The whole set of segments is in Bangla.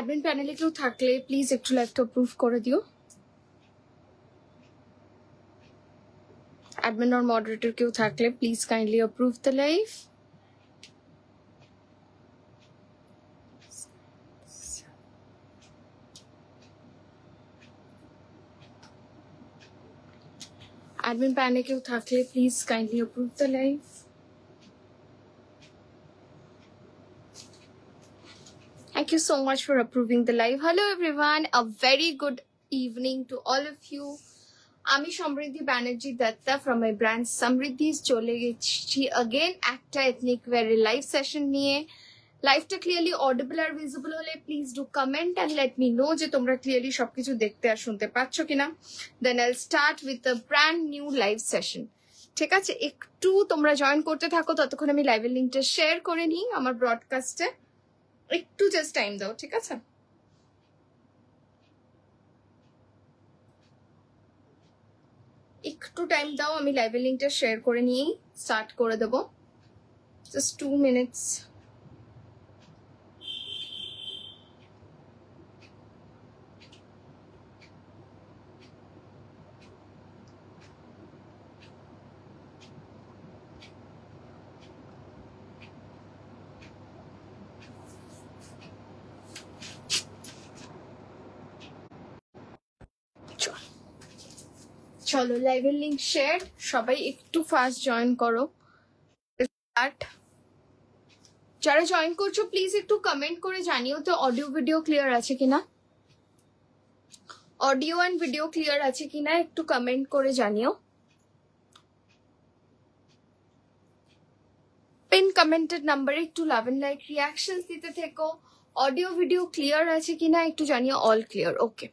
অ্যাডমিন প্যানেলে কেউ থাকলে প্লিজ একটু লাইভটা অ্যাপ্রুভ করে দিও। অ্যাডমিন or moderator কেউ থাকলে please kindly approve the live. Admin panel কেউ থাকলে please kindly approve the live. Thank you so much for approving the live. Hello everyone, a very good evening to all of you. আমি সমৃদ্ধি Banerjee Datta from my brand সমৃদ্ধি's চলে গেছি again একটা ethnic wear live session নিয়ে। লাইভটা ক্লিয়ারলি অডিবল আর ভিজিবল হলে please do comment and let me know যে তোমরা ক্লিয়ারলি সবকিছু দেখতে আর শুনতে পাচ্ছ কিনা। দেন আইল start with a brand new live session. ঠিক আছে, একটু তোমরা জয়েন করতে থাকো, ততক্ষণ আমি লাইভের লিঙ্কটা শেয়ার করে নিই আমার ব্রডকাস্টে। একটু জাস্ট টাইম দাও, ঠিক আছে? একটু টাইম দাও, আমি লাইভের লিঙ্কটা শেয়ার করে নিয়েই স্টার্ট করে দেবো। Just 2 minutes। চলো লাইভের লিঙ্ক শেয়ার, সবাই একটু ফাস্ট জয়েন করো। যারা জয়েন করছো প্লিজ একটু কমেন্ট করে জানিও তো অডিও ভিডিও ক্লিয়ার আছে কিনা, অডিও এন্ড ভিডিও ক্লিয়ার আছে কিনা একটু কমেন্ট করে জানিও। পিন কমেন্টেড নাম্বারে একটু লাভ এন্ড লাইক রিয়াকশনস দিতে থেকো। অডিও ভিডিও ক্লিয়ার আছে কিনা একটু জানিও। অল ক্লিয়ার, ওকে।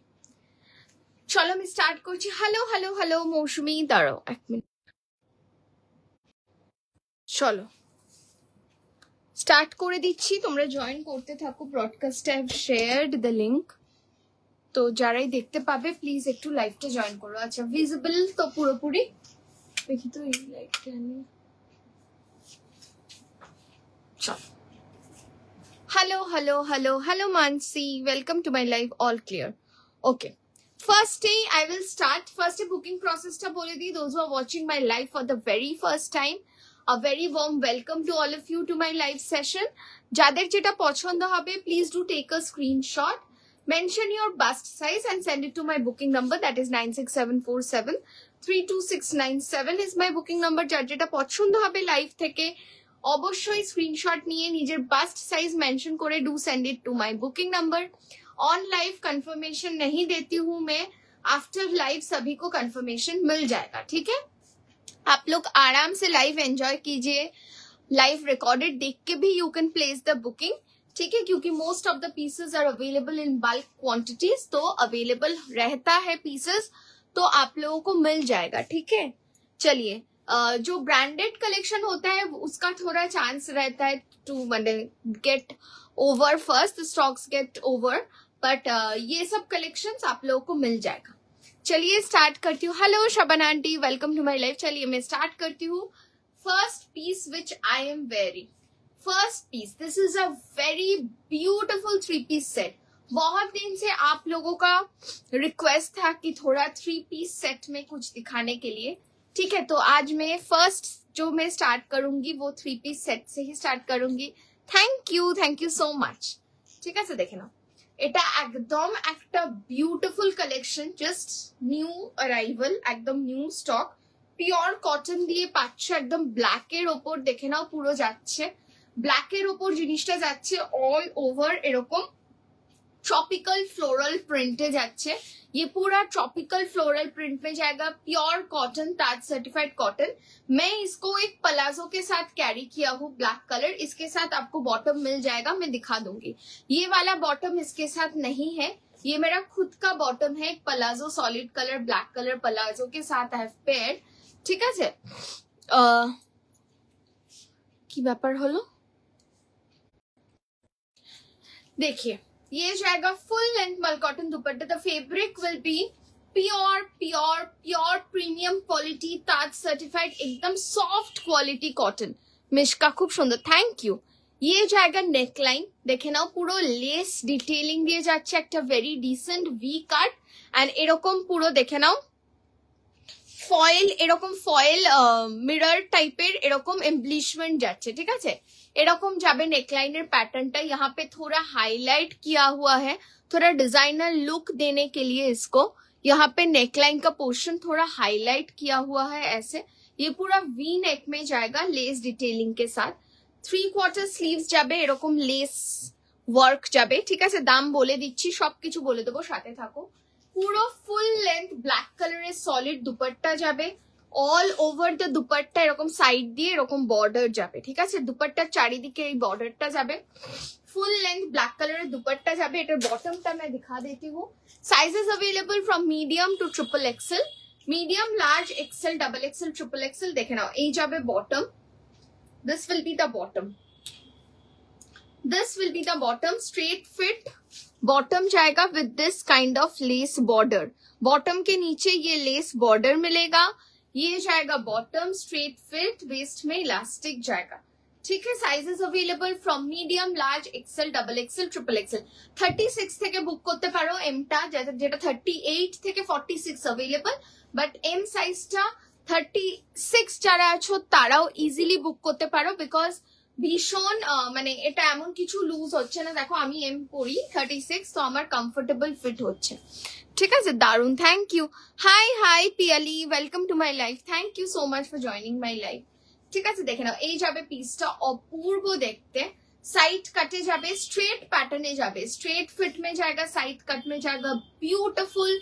চলো আমি স্টার্ট করছি। হ্যালো হ্যালো হ্যালো মৌসুমি, দাঁড়াও 1 মিনিট। চলো স্টার্ট করে দিচ্ছি, তোমরা জয়েন করতে থাকো। ব্রডকাস্টে I have shared the link, তো যারাই দেখতে পাবে প্লিজ একটু লাইভটা জয়েন করো। আচ্ছা ভিজিবল তো পুরোপুরি, দেখি তো এই লাইভটা আমি। চলো হ্যালো হ্যালো হ্যালো হ্যালো মানসি, welcome to my live. All clear, okay. Firstly, I will start. First, booking process ta bole di. Those who are watching my live for the very first time, a very warm welcome to all of you to my live session. Jader jeta pochondo hobe, please do take a screenshot, mention your bust size and send it to my booking number. That is 96747 32697 is my booking number. Jar jeta pochondo hobe live theke obosshoi screenshot niye nijer bust size mention kore do send it to my booking number. On live confirmation नहीं देती हूँ मैं, आफ्टर लाइव सभी को कंफर्मेशन मिल जाएगा, ठीक है? आप लोग आराम से लाइव एंजॉय कीजिए। लाइव रिकॉर्डेड देख के भी you can place the booking, ठीक है? क्योंकि most of the pieces are available in bulk quantities, तो अवेलेबल रहता है पीसेस, तो आप लोगों को मिल जाएगा, ठीक है? चलिए, जो ब्रांडेड कलेक्शन होता है उसका थोड़ा चांस रहता है to get over first, stocks get over, but ये सब कलेक्शंस आप लोगों को मिल जाएगा। चलिए स्टार्ट करती हूँ। Hello Shabana aunty, welcome to my life. चलिए मैं स्टार्ट करती हूँ। First piece which I am wearing, first piece, this is a very beautiful 3-piece set. बहुत दिन से आप लोगों का रिक्वेस्ट था कि थोड़ा 3-piece सेट में कुछ दिखाने के लिए, ठीक है? तो आज मैं फर्स्ट जो मैं स्टार्ट करूंगी वो 3-piece सेट से ही स्टार्ट करूंगी। Thank you so much. ঠিক আছে, দেখে নাও, এটা একদম একটা beautiful collection, just new arrival, একদম নিউ স্টক, পিওর কটন দিয়ে পাচ্ছ, একদম ব্ল্যাকের ওপর। দেখে নাও পুরো যাচ্ছে ব্ল্যাকের ওপর, জিনিসটা যাচ্ছে অল ওভার এরকম ट्रॉपिकल फ्लोरल प्रिंट जाच्छे। ये पूरा ट्रॉपिकल फ्लोरल प्रिंट में जाएगा, प्योर कॉटन, ताज सर्टिफाइड कॉटन। मैं इसको एक पलाजो के साथ कैरी किया हूँ, ब्लैक कलर। इसके साथ आपको बॉटम मिल जाएगा, मैं दिखा दूंगी। ये वाला बॉटम इसके साथ नहीं है, ये मेरा खुद का बॉटम है, palazzo solid colour black colour palazzo के साथ आई हैव पेयर्ड, ठीक है? की ব্যাপার হলো देखिए, ये जाएगा फुल लेंथ मल cotton dupatta. The fabric will be pure pure pure premium quality, Taj certified, एकदम सॉफ्ट क्वालिटी कॉटन। मिश्का खूब सुंदर, थैंक यू। ये जाएगा नेकलाइन, देखे नाओ पुरो लेस डिटेलिंग दिए जाच्छे, একটা very decent V cut and এরকম পুরো দেখে নাও ফয়েল, এরকম ফয়েল মিরর টাইপের এরকম এমব্লিশমেন্ট যাচ্ছে, ঠিক আছে। এরকম যাবে নেকলাইনের पैटर्नটা, यहाँ पे थोड़ा हाईलाइट किया हुआ है, थोड़ा डिजाइनर लुक देने के लिए इसको यहाँ पे नेकलाइन का पोर्शन थोड़ा हाईलाइट किया हुआ है ऐसे। ये पूरा वी नेक में जाएगा लेस डिटेलिंग के साथ। 3/4 স্লিভস যাবে, এরকম লেস ওয়ার্ক যাবে, ঠিক আছে। দাম বলে দিচ্ছি, সবকিছু বলে দেবো, সাথে থাকো। পুরো ফুল লেন্থ ব্ল্যাক কালারের সলিড দুপাট্টা যাবে, অল ওভার দ্য দুপাট্টা এরকম সাইড দিয়ে এরকম বর্ডার যাবে, ঠিক আছে। দুপাট্টার চারিদিকে এই বর্ডারটা যাবে, full length black colour dupatta जाबे। एटार बॉटमटा मैं दिखा देती हूँ। Sizes available from medium to triple XL, medium large XL double XL triple XL. देखे नाओ এই যাবে bottom, this will be the bottom, this will be the bottom, straight fit bottom जाएगा with this kind of lace border। Bottom के नीचे ये लेस बॉर्डर मिलेगा, ये जाएगा बॉटम स्ट्रेट फिट, वेस्ट में इलास्टिक जाएगा, ठीक है। Sizes available from medium large XL double XL triple XL. 36 থেকে বুক করতে পারো এমটা, যেটা 38 থেকে 46 अवेलेबल, বাট এম সাইজটা 36 যারা আছো তারাও ইজিলি বুক করতে পারো, বিকজ ভীষণ মানে এটা এমন কিছু লুজ হচ্ছে না। দেখো আমি এম পরি 36, তো আমার কমফোর্টেবল ফিট হচ্ছে, ঠিক আছে। দারুন, thank you. Hi hi Piyali, welcome to my life, thank you so much for joining my life, ঠিক আছে। দেখে নাও এই যাবে পিসটা, অপূর্ব দেখতে। साइड कटे जाबे, स्ट्रेट पैटर्ने जाबे, स्ट्रेट फिट में जाएगा, साइड कट में जाएगा। ब्यूटीफुल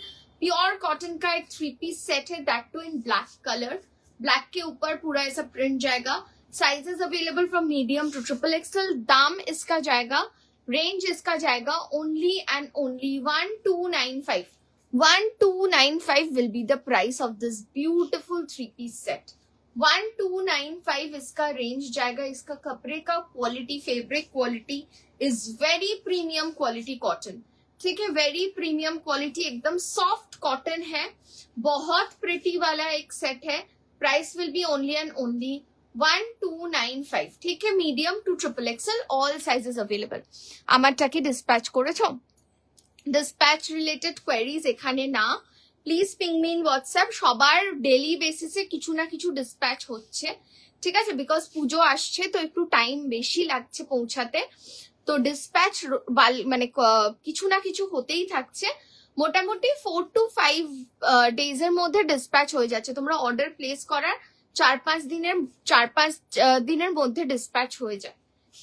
प्योर कॉटन का एक 3 पीस सेट है, that two in black colour, black के ऊपर पूरा ऐसा प्रिंट जाएगा। Sizes available from medium to triple XL. दाम इसका जाएगा, रेंज इसका जाएगा only and only 1295। 1295 will be the price of this beautiful 3 piece set। 1295 इसका रेंज जाएगा। इसका कपड़े का quality, fabric quality is very premium quality cotton, ठीक है, वेरी प्रीमियम क्वालिटी, एकदम सॉफ्ट कॉटन है, बहुत प्रिटी वाला एक सेट है। Price will be only and only 1295, ठीक है। Medium to triple XL, all sizes available. আমারটা কি ডিসপ্যাচ করেছো? ডিসপ্যাচ রিলেটেড কোয়েরিজ এখানে না, please ping me in WhatsApp. সবার ডেলি বেসিসে কিছু না কিছু ডিসপ্যাচ হচ্ছে, ঠিক আছে, বিকজ পুজো আসছে তো একটু টাইম বেশি লাগছে পৌঁছাতে, তো ডিসপ্যাচ মানে কিছু না কিছু হতেই থাকছে। মোটামুটি 4 to 5 days এর মধ্যে ডিসপ্যাচ হয়ে যাচ্ছে। তোমরা অর্ডার প্লেস করার 4-5 দিনের মধ্যে ডিসপ্যাচ হয়ে যায়,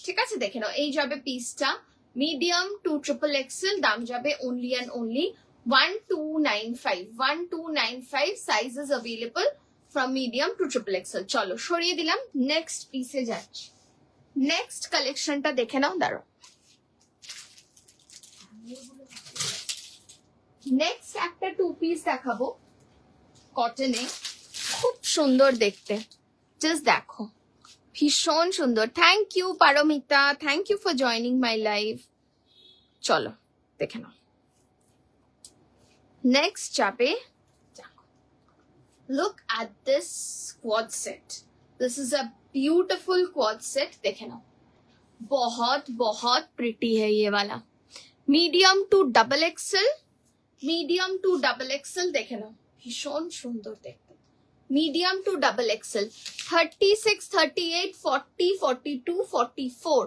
ঠিক আছে। দেখে নাও এই যাবে পিসটা, মিডিয়াম টু ট্রিপল এক্সেল, দাম যাবে only and only 1295। 1295 sizes available from medium to triple XL. চলো সরিয়ে দিলাম, নেক্সট পিসে যাচ্ছি। নেক্সট কালেকশনটা দেখে নাও, দাঁড়াও। নেক্সট একটা 2 পিস দেখাবো কটনে, খুব সুন্দর দেখতে, জাস্ট দেখো, ভীষণ সুন্দর। Thank you Paramita, thank you for joining my live. চলো দেখে নাও नेक्स्ट जाबे। Look at this quad set, this is a beautiful quad set, देखे ना, बहुत बहुत प्रिटी है ये वाला। Medium to double XL, medium to double XL, देखे ना, भीषण सुंदर देखते। मीडियम टू डबल एक्सएल 36, 38, 40, 42, 44,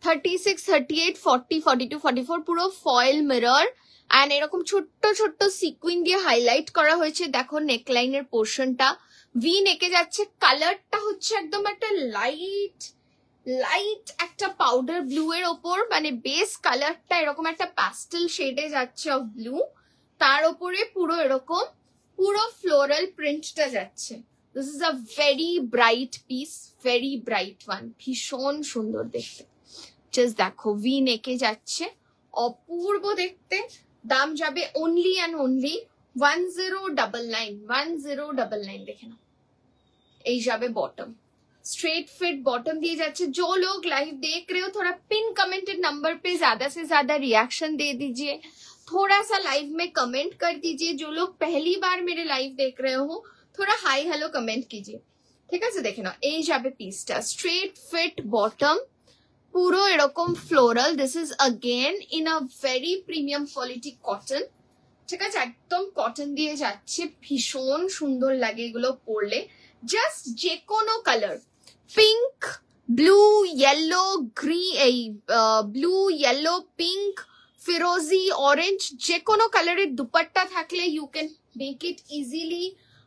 36, 38, 40, 42, 44 পুরো ফয়েল মিরর এন্ড এরকম ছোট্ট ছোট্ট সিকুইন দিয়ে হাইলাইট করা হয়েছে। দেখো নেকলাইনের পোর্শনটা ভি নেকে যাচ্ছে, কালারটা হচ্ছে একদম একটা লাইট একটা পাউডার ব্লু এর ওপর, মানে বেস কালারটা এরকম একটা প্যাস্টেল শেডে যাচ্ছে অফ ব্লু, তার উপরে পুরো এরকম পুরো ফ্লোরাল প্রিন্টটা যাচ্ছে। This is a very bright piece, very bright one, ভীষণ সুন্দর দেখতে। জাস্ট দেখো ভি নেকে যাচ্ছে, অপূর্ব দেখতে। দাম যাবে ओनली एंड ओनली 1099। 1099 देखे ना। এই যাবে बॉटम, स्ट्रेट फिट बॉटम दिए जाচ্ছে। जो लोग लाइव देख रहे हो थोड़ा पिन कमेंटेड नंबर पे ज्यादा से ज्यादा रिएक्शन दे दीजिए, थोड़ा सा लाइव में कमेंट कर दीजिए। जो लोग पहली बार मेरे लाइव देख रहे हो थोड़ा हाई हेलो कमेंट कीजिए, ठीक है। देखे ना এই যাবে পিসটা, स्ट्रेट फिट बॉटम, পুরো এরকম floral. This is again in a very premium quality cotton, ঠিক আছে, একদম কটন দিয়ে যাচ্ছে, ভীষণ সুন্দর লাগে এগুলো পরলে। জাস্ট যে কোনো colour, pink, blue, yellow, green, এই ব্লু, ইয়েলো, পিঙ্ক, ফিরোজি, অরেঞ্জ, যে কোনো কালারের দুপাট্টা থাকলে you can make it easily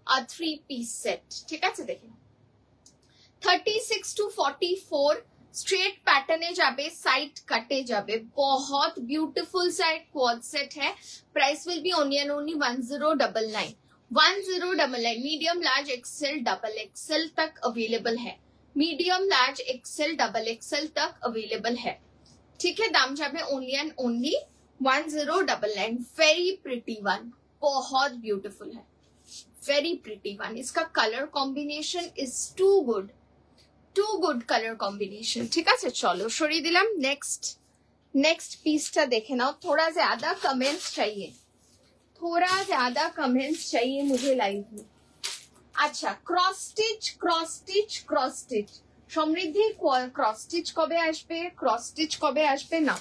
a 3-piece set, ঠিক আছে। দেখুন 36 to 44 स्ट्रेट पैटर्ने जाबे, साइड कटे जाबे, बहुत ब्यूटीफुल साइड क्वाड सेट है। Price will be only and only 1099 1099। Medium large XL double XL तक अवेलेबल है, medium large XL double XL तक अवेलेबल है, ठीक है। दाम जाबे only and only 1099। Very pretty one, बहुत ब्यूटीफुल है, वेरी प्रिटी वन। इसका colour combination is too good, too good colour combination, ठीक है। चलो सरिए दिलाम। नेक्स्ट पीसटा देखे नाओ। थोड़ा ज्यादा कमेंट्स चाहिए, थोड़ा ज्यादा कमेंट्स चाहिए मुझे लाइव में। अच्छा, cross stitch, cross stitch, cross stitch. Samriddhi cross stitch कबे आसबे, क्रॉस स्टिच कबे आसबे ना,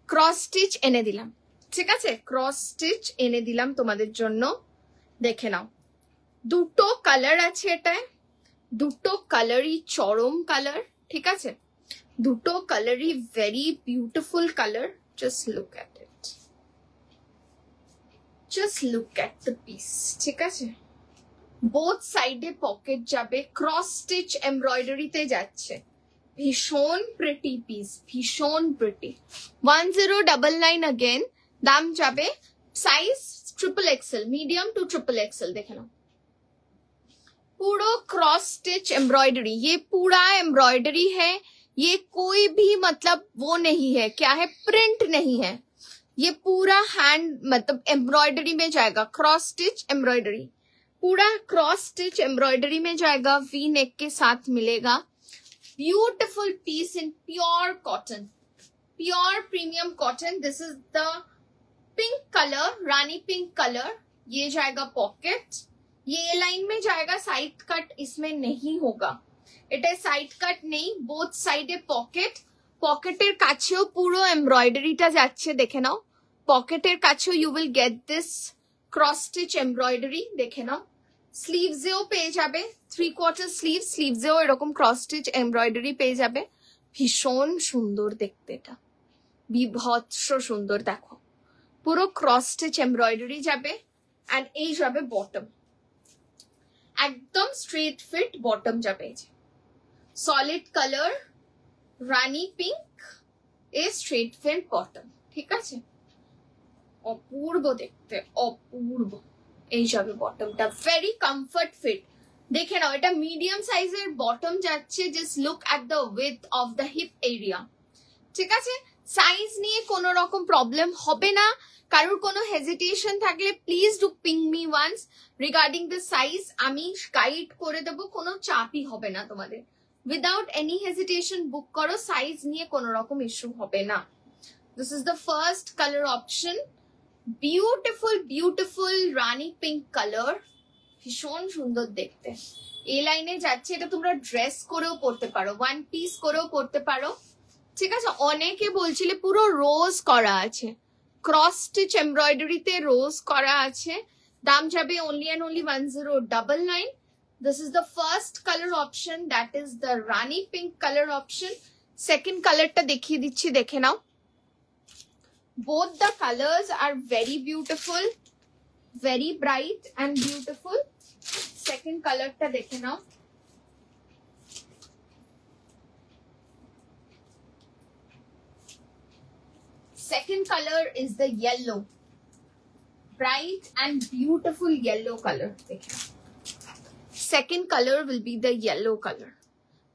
क्रॉस स्टिच एने दिलाम, ठीक है। क्रॉस स्टिच एने दिलाम तुम्हादेर जोन्नो, देखे नाओ। दुटो कलर आछे एटाय, দুটো কালারই চরম কালার, ঠিক আছে। দুটো কালারই very beautiful colour. Just look at it, just look at the piece, ঠিক আছে। বোথ সাইডে পকেট যাবে, ক্রস স্টিচ এমব্রয়ডারিতে যাচ্ছে, ভীষণ প্রিটি পিস, ভীষণ প্রিটি। 1099 अगेन। দাম যাবে, size triple XL, medium to triple XL. দেখে নাও पूरा क्रॉस स्टिच एम्ब्रॉयडरी, ये पूरा एम्ब्रॉयडरी है, ये कोई भी मतलब वो नहीं है, क्या है, प्रिंट नहीं है, ये पूरा हैंड मतलब एम्ब्रॉयडरी में जाएगा। क्रॉस स्टिच एम्ब्रॉयडरी, पूरा क्रॉस स्टिच एम्ब्रॉयडरी में जाएगा, वी नेक के साथ मिलेगा। Beautiful piece in pure cotton, pure premium cotton. This is the pink colour, रानी पिंक कलर। ये जाएगा पॉकेट, ये लाइन में जाएगा, साइड कट इसमें नहीं होगा, এটা সাইড কাট নেই, বোথ সাইডে পকেট, পকেটের কাছেও পুরো এমব্রয়ডারিটা যাচ্ছে, দেখে নাও। পকেটের কাছেও you will get this cross stitch embroidery, দেখে নাও। স্লিভসেও পেয়ে যাবে, 3/4 স্লিভ, স্লিভসেও এরকম ক্রস স্টিচ এমব্রয়ডারি পেয়ে যাবে। ভীষণ সুন্দর দেখতে, এটা বিভৎস সুন্দর। দেখো পুরো ক্রস স্টিচ এমব্রয়ডারি যাবে, এন্ড এই যাবে বটম, एकदम स्ट्रेट फिट बॉटम जाबे। सॉलिड कलर रानी pink a straight fit bottom, ठीक है। अपूर्व देखते, अपूर्व। এই যাবে বটমটা, ভেরি কমফর্ট ফিট। দেখে নাও এটা মিডিয়াম সাইজের বটম যাচ্ছে। Just look at the with of the hip area, ঠিক আছে। সাইজ নিয়ে কোনো রকম প্রবলেম হবে না। কারোর কোনো হেজিটেশন থাকলে please do ping me once regarding the size, আমি গাইড করে দেবো, কোনো চাপই হবে না তোমাদের। উইদাউট এনি হেজিটেশন বুক করো, সাইজ নিয়ে কোনো রকম ইস্যু হবে না। This is the first colour option, beautiful beautiful Rani pink colour, ভীষণ সুন্দর দেখতে। এই লাইনে যাচ্ছে, এটা তোমরা ড্রেস করেও পরতে পারো, ওয়ান পিস করেও পরতে পারো, ঠিক আছে। অনেকে বলছিলে পুরো রোজ করা আছে, क्रॉस स्टिच एम्ब्रॉयडरीते रोज करा आछे। दाम जाबे only and only 1099। This is the first colour option, that is the rani pink colour option. Second कलरटा देखिए दिच्छी, देखे नाओ। Both the colours are very beautiful, very bright and beautiful. Second कलरटा देखे नाओ। Second color is the yellow, bright and beautiful yellow color. Second color will be the yellow color.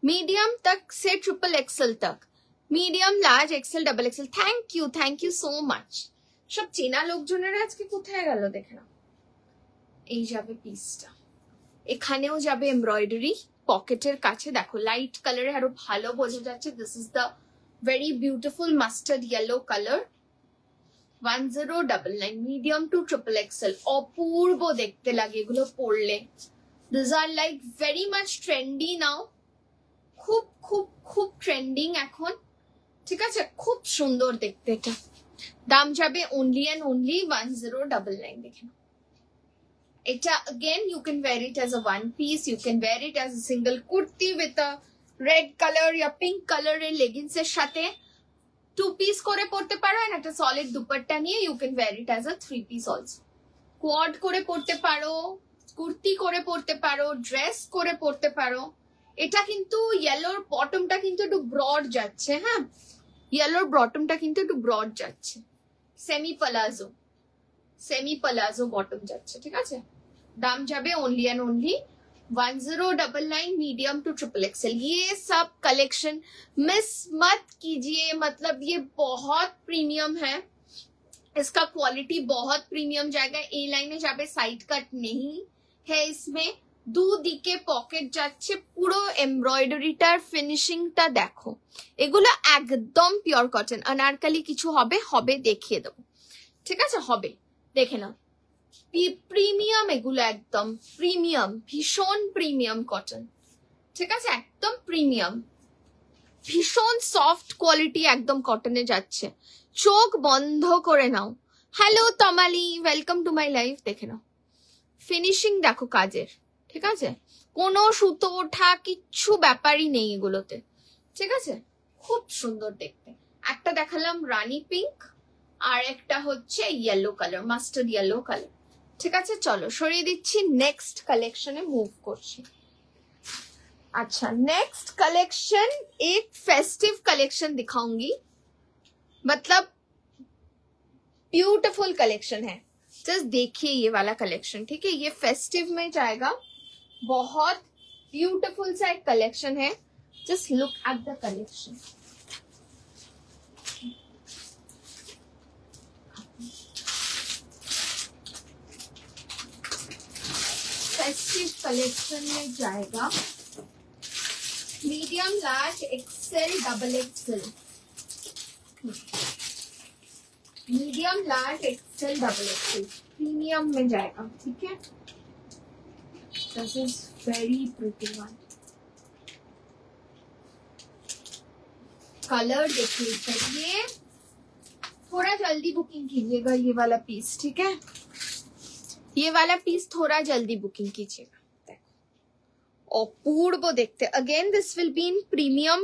Medium tak se triple XL tak, medium, large, XL, double XL. Thank you so much. সব চেনা লোকজনের আজকে কোথায় গেল দেখে নাও। এই যাবে পিসটা, এখানেও যাবে এমব্রয়ডারি, পকেটের কাছে দেখো লাইট কালারে আরো ভালো বোঝা যাচ্ছে। This is the very beautiful mustard yellow color, 1099, medium to triple XL। অপূর্ব দেখতে লাগে এগুলো পরলে। These are like very much trendy now, খুব খুব খুব ট্রেন্ডিং এখন। ঠিক আছে, খুব সুন্দর দেখতে এটা। দাম যাবে only and only 1099। দেখে নাও এটা। again you can wear it as a one piece, you can wear it as a single kurti with a red color या pink color এর leggings এর সাথে 2 piece করে পরতে পারো, and একটা solid দুপাট্টা নিয়ে you can wear it as a 3 piece also। quad করে পরতে পারো, কুর্তি করে পরতে পারো, ড্রেস করে পরতে পারো। এটা কিন্তু ইয়েলোর বটমটা কিন্তু একটু ব্রড যাচ্ছে, হ্যাঁ ইয়েলোর বটমটা কিন্তু একটু ব্রড যাচ্ছে, সেমি প্লাজো বটম যাচ্ছে, ঠিক আছে। দাম যাবে only and only 1099, medium to triple XL. ये सब कलेक्शन मिस मत कीजिए, मतलब ये बहुत प्रीमियम है, इसका क्वालिटी बहुत प्रीमियम जाएगा। ए लाइने যাবে, साइड कट नहीं है इसमें, দুদিকে পকেট যাচ্ছে, পুরো এমব্রয়ডারিটার ফিনিশিংটা দেখো। এগুলো একদম পিওর কটন। অনারকালি কিছু হবে, হবে দেখিয়ে দেবো, ঠিক আছে, হবে দেখে নাও। প্রিমিয়াম এগুলো, একদম প্রিমিয়াম, ভীষণ প্রিমিয়াম কটন, ঠিক আছে, একদম প্রিমিয়াম, ভীষণ সফট কোয়ালিটি একদম কটনে যাচ্ছে। চোখ বন্ধ করে নাও। Hello Tamali, welcome to my life. দেখে নাও ফিনিশিং দেখো কাজের, ঠিক আছে, কোনো সুতো ওঠা কিচ্ছু ব্যাপারই নেই এগুলোতে, ঠিক আছে, খুব সুন্দর দেখতে। একটা দেখালাম রানী পিঙ্ক, আর একটা হচ্ছে yellow colour, mustard yellow colour, ঠিক আছে। চলো সরিয়ে দিচ্ছি, নেক্সট কালেকশনে মুভ করছি। अच्छा नेक्स्ट कलेक्शन एक फेस्टिव कलेक्शन दिखाऊंगी, मतलब ब्यूटीफुल कलेक्शन है, जस्ट देखिए ये वाला कलेक्शन, ठीक है, ये फेस्टिव में जाएगा, बहुत ब्यूटीफुल सा एक कलेक्शन है। Just look at the collection. Festive collection में जाएगा medium, large, XL, double XL, medium, large, XL, double XL, premium में जाएगा, ठीक है। This is very pretty one. Colour देखिए, ये थोड़ा जल्दी बुकिंग कीजिएगा ये वाला पीस, ठीक है, ये वाला पीस थोड़ा जल्दी बुकिंग कीजिएगा। অপূর্ব দেখতে। Again this will be in premium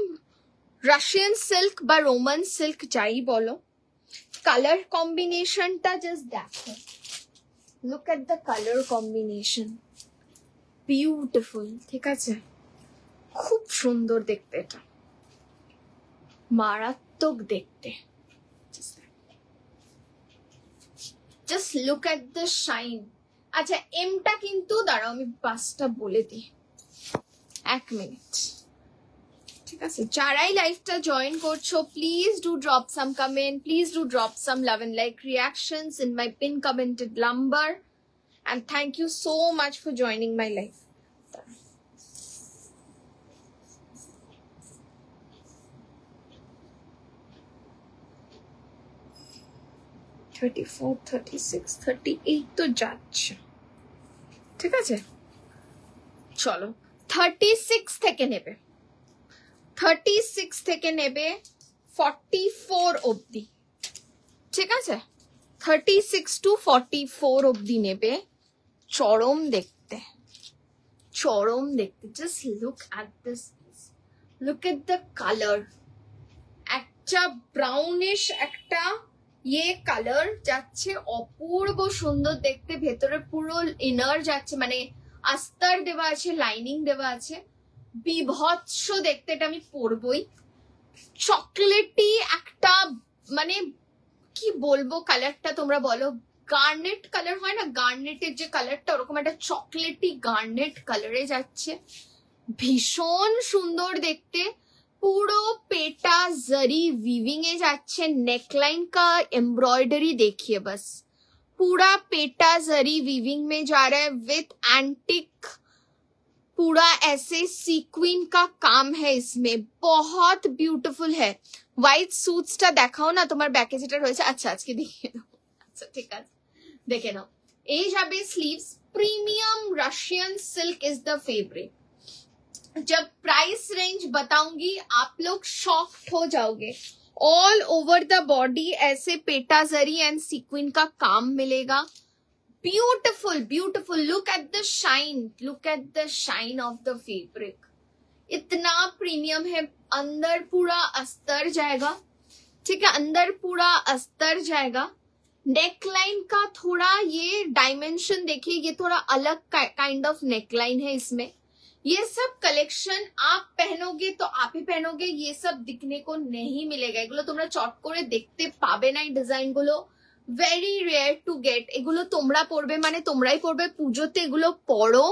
Russian silk বা রোমান সিল্ক যাই বলো। কালার কম্বিনেশনটা জাস্ট দেখো, look at the colour combination, beautiful, ঠিক আছে, খুব সুন্দর দেখতে, এটা মারাত্মক দেখতে। Just look at the shine. আচ্ছা এমটা কিন্তু দাঁড়াও আমি পাঁচটা বলে দিই, এক মিনিট, ঠিক আছে। যারাই লাইভটা জয়েন করছো please do drop some comment, please do drop some love and like reactions in my pin commented number, and thank you so much for joining my live. $34, $36, $38 তো যাচ্ছে, ঠিক আছে। চলো 36 থেকে নেবে, 36 থেকে নেবে 44 অবধি, ঠিক আছে, 36 to 44 অবধি নেবে। চরম দেখতে, চরম দেখতে। Just look at this, look at the colour, একটা ব্রাউনিশ একটা ইয়ে কালার যাচ্ছে, অপূর্ব সুন্দর দেখতে। ভেতরে পুরো ইনার যাচ্ছে, মানে আস্তর দেওয়া আছে, লাইনিং দেওয়া আছে, বিভৎস দেখতে। এটা আমি পরবই। চকলেটি একটা, মানে কি বলবো কালারটা, তোমরা বলো, গার্নেট কালার হয় না, গার্নেটের যে কালারটা, ওরকম একটা চকলেটি গার্নেট কালারে যাচ্ছে, ভীষণ সুন্দর দেখতে। পুরো पेटा जरी वीविंग ए जाच्छे, नेकलाइन का एम्ब्रॉयडरी देखिए बस, पूरा पेटा जरी वीविंग में जा रहा है विथ एंटिक, पूरा ऐसे सीक्विन का काम है इसमें, बहुत ब्यूटीफुल है। व्हाइट सूट्स टा देखाओ ना তোমার ব্যাকে যেটা রয়েছে। আচ্ছা আজকে দেখিয়ে দাও, আচ্ছা ঠিক আছে দেখে নাও। এই যাবে sleeves, premium Russian silk is the favourite. जब प्राइस रेंज बताऊंगी आप लोग शॉक्ड हो जाओगे, ऑल ओवर द बॉडी ऐसे पेटा जरी एंड सीक्वेंस का काम मिलेगा. Beautiful beautiful. Look at the shine, look at the shine of the fabric. इतना प्रीमियम है. अंदर पूरा अस्तर जाएगा. ठीक है, अंदर पूरा अस्तर जाएगा. नेकलाइन का थोड़ा ये डायमेंशन देखिए, ये थोड़ा अलग काइंड ऑफ नेकलाइन है इसमें. ये सब कलेक्शन आप पहनोगे तो आप ही पहनोगे, ये सब दिखने को नहीं मिलेगा. एगुलो তোমরা চট করে দেখতে পাবে না. এই ডিজাইন গুলো ভেরি রেয়ার টু গেট. এগুলো তোমরা পরবে মানে তোমরাই পরবে, পুজোতে এগুলো পরো.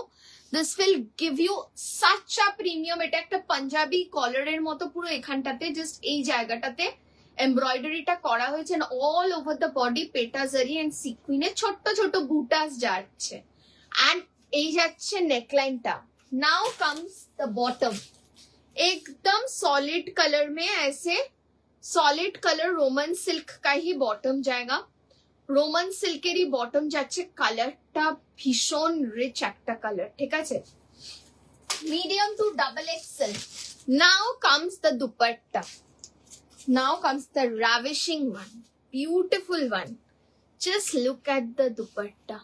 This will give you such a premium. এটা একটা পাঞ্জাবি কলারের মতো পুরো এখানটাতে জাস্ট এই জায়গাটাতে এমব্রয়ডারিটা করা হয়েছে. অল ওভার দ্য বডি পেটা জারি এন্ড সিকুইনে ছোট্ট ছোট বুটাস যাচ্ছে এন্ড এই যাচ্ছে নেকলাইনটা. Now comes the bottom. एकदम सॉलिड कलर में ऐसे सॉलिड कलर रोमन सिल्क का ही बॉटम जाएगा. रोमन सिल्केरी बॉटम যাচ্ছে. কালারটা ভীষণ রিচ একটা কালার. ঠিক আছে, medium to double XL. Now comes the dupatta. Now comes the ravishing one, beautiful one. Just look at the dupatta.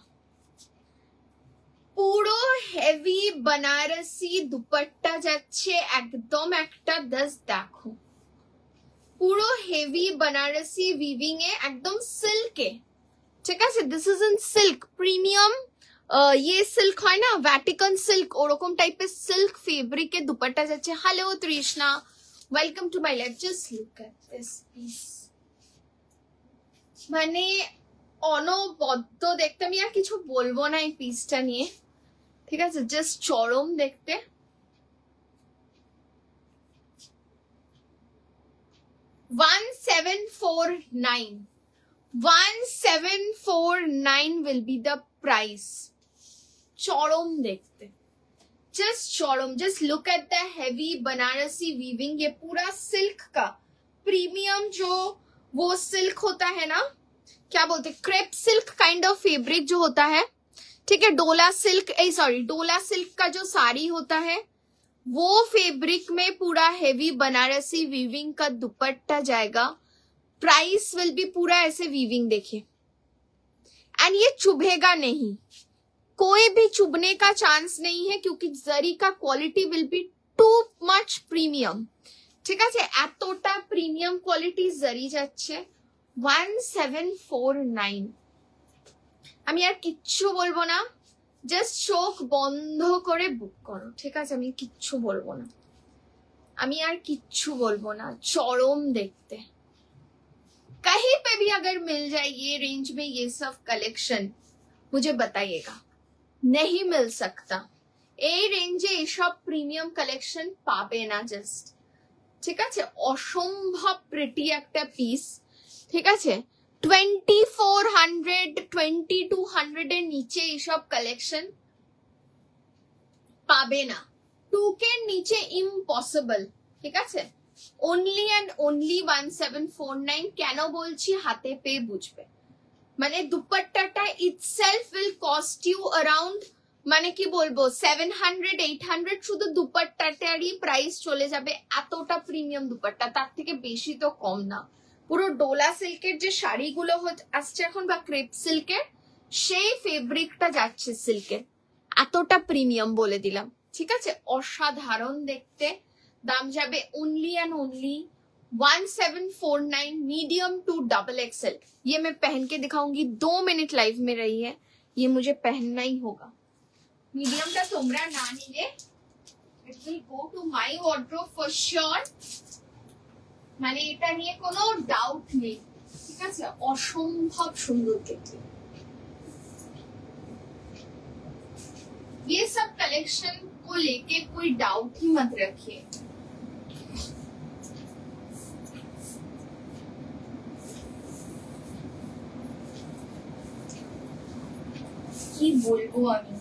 পুরো হেভি बनारसी দুপাট্টা যাচ্ছে একদম একটা. দস দেখো পুরো হেভি बनारसी উইভিং এ একদম সিল্কে. ঠিক আছে, this is in silk premium. ये সিল্ক হয় না ভ্যাটিকান সিল্ক, ওরকম টাইপের সিল্ক ফেব্রিকে দুপাট্টা যাচ্ছে. Hello Trishna, welcome to my life. Just look at this piece. মানে অনবদ্য দেখতে. আমি আর কিছু বলবো না এই পিসটা নিয়ে. ঠিক আছে, জাস্ট চরম দেখতে. $1749 will be the price. চরম দেখতে, just चौड़म. Just look at the heavy Banarasi weaving. ये पूरा सिल्क का प्रीमियम, जो वो सिल्क होता है ना, क्या बोलते, crepe silk kind of fabric जो होता है. ठीक है, डोला सिल्क, सॉरी डोला सिल्क का जो साड़ी होता है वो फैब्रिक में पूरा हेवी बनारसी वीविंग का दुपट्टा जाएगा. प्राइस विल बी पूरा ऐसे वीविंग देखिए. एंड ये चुभेगा नहीं, कोई भी चुभने का चांस नहीं है क्योंकि जरी का quality will be too much premium. ঠিক আছে, এতটা প্রিমিয়াম কোয়ালিটি জরি যাচ্ছে. 1749. আমি আর কিচ্ছু বলবো না, জাস্ট চোখ বন্ধ করে বুক করো. ঠিক আছে, আমি কিচ্ছু বলবো না, আমি আর কিচ্ছু বলবো না. চরম দেখতে. कहीं पे भी अगर मिल जाए ये रेंज में ये सब कलेक्शन, मुझे बताइएगा. नहीं मिल सकता এই রেঞ্জে এসব প্রিমিয়াম কালেকশন পাবে না. জাস্ট ঠিক আছে, অসম্ভব প্রিটি একটা পিস. ঠিক আছে, 2400 2200 এর নিচে এইসব কালেকশন পাবে না. 2K এর নিচে ইম্পসিবল. ঠিক আছে, only and only 1749. কেন বলছি হাতে পেয়ে বুঝবে. মানে দুপাট্টাটা itself will cost you around, মানে কি বলবো, 700 800 শুধু দুপাট্টাটারই প্রাইস চলে যাবে. এতটা প্রিমিয়াম দুপাট্টা, তার থেকে বেশি তো কম না. পুরো ডোলা সিল্কের যে শাড়িগুলো আসছে এখন বা ক্রেপ সিল্কের, সেই ফেব্রিকটা যাচ্ছে সিল্কের. এতটা প্রিমিয়াম বলে দিলাম. ঠিক আছে, অসাধারণ দেখতে. दाम जाबे only and only 1749. Medium to double XL. ये मैं पहन के दिखाऊंगी. 2 मिनट लाइव में रही है, ये मुझे पहनना ही होगा. मीडियम का তোমরা না নিলে it will go to my wardrobe for sure. মানে এটা নিয়ে কোনো ডাউট নেই. ঠিক আছে, অসম্ভব সুন্দর দেখতে. ये सब कलेक्शन को लेके कोई डाउट ही मत रखिए. কি বলবো আমি,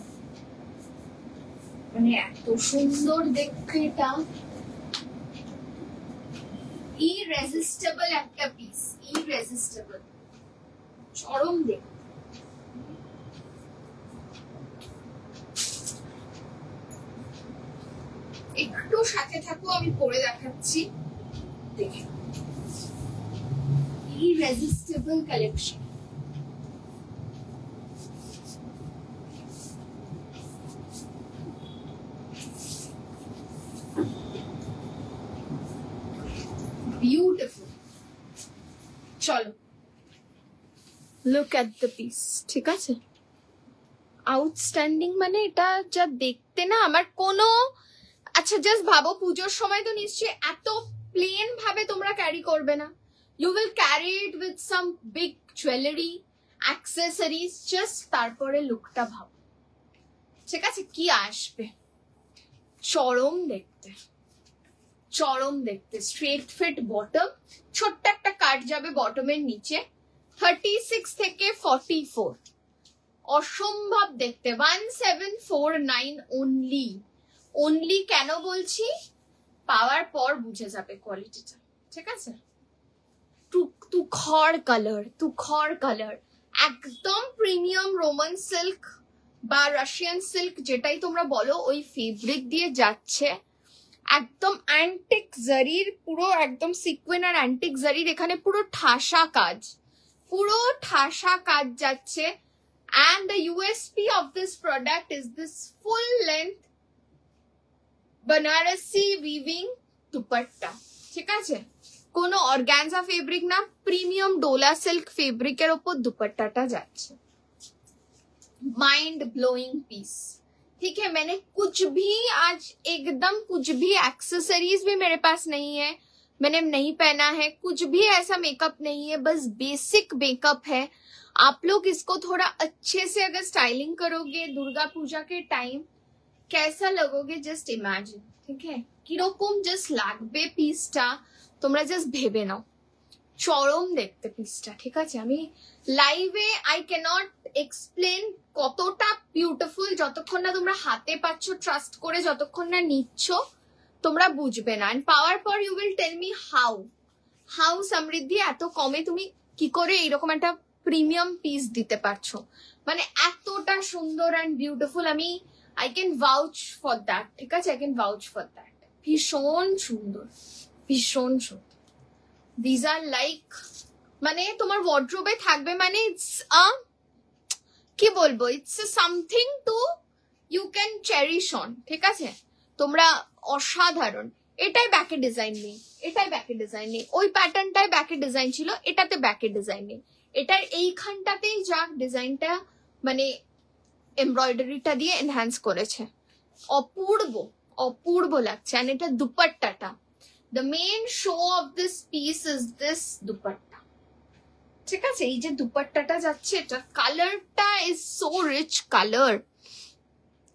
মানে এত সুন্দর দেখতে. এটা ইরেজিস্টেবল একটা পিস, ইরেজিস্টেবল, চরম দেখতে. একটু সাথে থাকো, আমি পরে দেখাচ্ছি. দেখে irresistible collection. Beautiful. চলো, look at the piece. ঠিক আছে, আউটস্ট্যান্ডিং। মানে এটা যা দেখতে না আমার কোনো, আচ্ছা জাস্ট ভাবো পুজোর সময় তো নিশ্চয়ই এত প্লেন ভাবে তোমরা ক্যারি করবে না। You will carry it with some big jewellery, accessories, just তারপরে লুকটা ভাবো। ঠিক আছে, কি আসবে? চরম দেখতে, চরম দেখতে। স্ট্রেট ফিট বটম, ছোট্ট একটা কাট যাবে বটমের নিচে, 36 থেকে 44, অসম্ভব দেখতে। 1749 অনলি। অনলি কেন বলছি, পাওয়ার পর বুঝে যাবে কোয়ালিটিটা। ঠিক আছে, তুখর কালার, তুখর কালার, একদম প্রিমিয়াম রোমান সিল্ক বা রাশিয়ান সিল্ক যেটাই তোমরা বলো, ওই ফেব্রিক দিয়ে যাচ্ছে। একদম অ্যান্টিক জারির, পুরো একদম সিকোয়েন আর অ্যান্টিক জারির এখানে পুরো ঠাসা কাজ, পুরো ঠাসা কাজ যাচ্ছে। And the USP of this product is this full length Banarasi weaving dupatta. ঠিক আছে, কোনো অর্গানজা ফেব্রিক না, প্রিমিয়াম ডোলা সিল্ক ফেব্রিকের ওপর দুপাট্টাটা যাচ্ছে। Mind blowing piece. ठीक है, मैंने कुछ भी आज एकदम कुछ भी एक्सेसरीज भी मेरे पास नहीं है, मैंने नहीं पहना है, कुछ भी ऐसा मेकअप नहीं है, बस बेसिक मेकअप है। आप लोग इसको थोड़ा अच्छे से अगर स्टाइलिंग करोगे दुर्गा पूजा के टाइम, कैसा लगोगे जस्ट इमेजिन। ठीक है, কিরকম জাস্ট লাগবে পিসটা তোমরা জাস্ট ভেবে নাও। চরম দেখতে পিসটা। ঠিক আছে, আমি লাইভে আই ক্যানট এক্সপ্লেন কতটা বিউটিফুল, যতক্ষণ না তোমরা হাতে পাচ্ছ, ট্রাস্ট করে যতক্ষণ না নিচ্ছ তোমরা বুঝবে না। এন্ড পাওয়ার পর you will tell me how Samriddhi এত কমে তুমি কি করে এইরকম একটা প্রিমিয়াম পিস দিতে পারছো, মানে এতটা সুন্দর অ্যান্ড বিউটিফুল। আমি আই ক্যান ভাউচ ফর দ্যাট। ঠিক আছে, আই ক্যান ভাউচ ফর দ্যাট। ভীষণ সুন্দর, ভীষণ সুন্দর। দিজ আর লাইক, মানে তোমার ওয়ার্ড্রোবে থাকবে, মানে ইটস কি বলবো, it's something to you can cherish on. ঠিক আছে, তোমরা অসাধারণ। এটাই ব্যাকে ডিজাইন নেই, এটাই ব্যাকে ডিজাইন নেই, ওই প্যাটার্নটাই ব্যাকে ডিজাইন ছিল, এটাতে ব্যাকে ডিজাইন নেই। এটার এইখানটাতেই যা ডিজাইনটা মানে এমব্রয়ডারিটা দিয়ে এনহ্যান্স করেছে, অপূর্ব অপূর্ব লাগছে। আর এটা দুপাট্টাটা, the main show of this piece is this dupatta. ঠিক আছে, এই যে দুপাট্টাটা যাচ্ছে, এটা কালারটা ইজ সো রিচ কালার,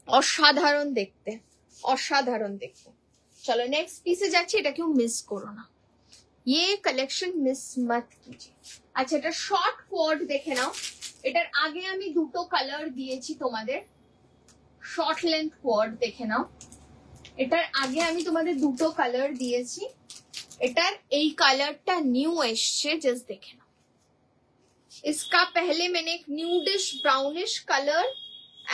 অসাধারণ দেখতে, অসাধারণ দেখতে। চলো নেক্সট পিসে যাচ্ছি, এটা কেউ মিস করো না, ये कलेक्शन मिस मत कीजिए। আচ্ছা, এটা শর্ট কোড দেখে নাও। এটার আগে আমি দুটো কালার দিয়েছি তোমাদের, শর্ট লেন্থ কোড দেখে নাও। এটার আগে আমি তোমাদের দুটো কালার দিয়েছি, এটার এই কালারটা নিউ এসছে, জাস্ট দেখে নাও। इसका पहले मैंने एक न्यूडिश ब्राउनिश कलर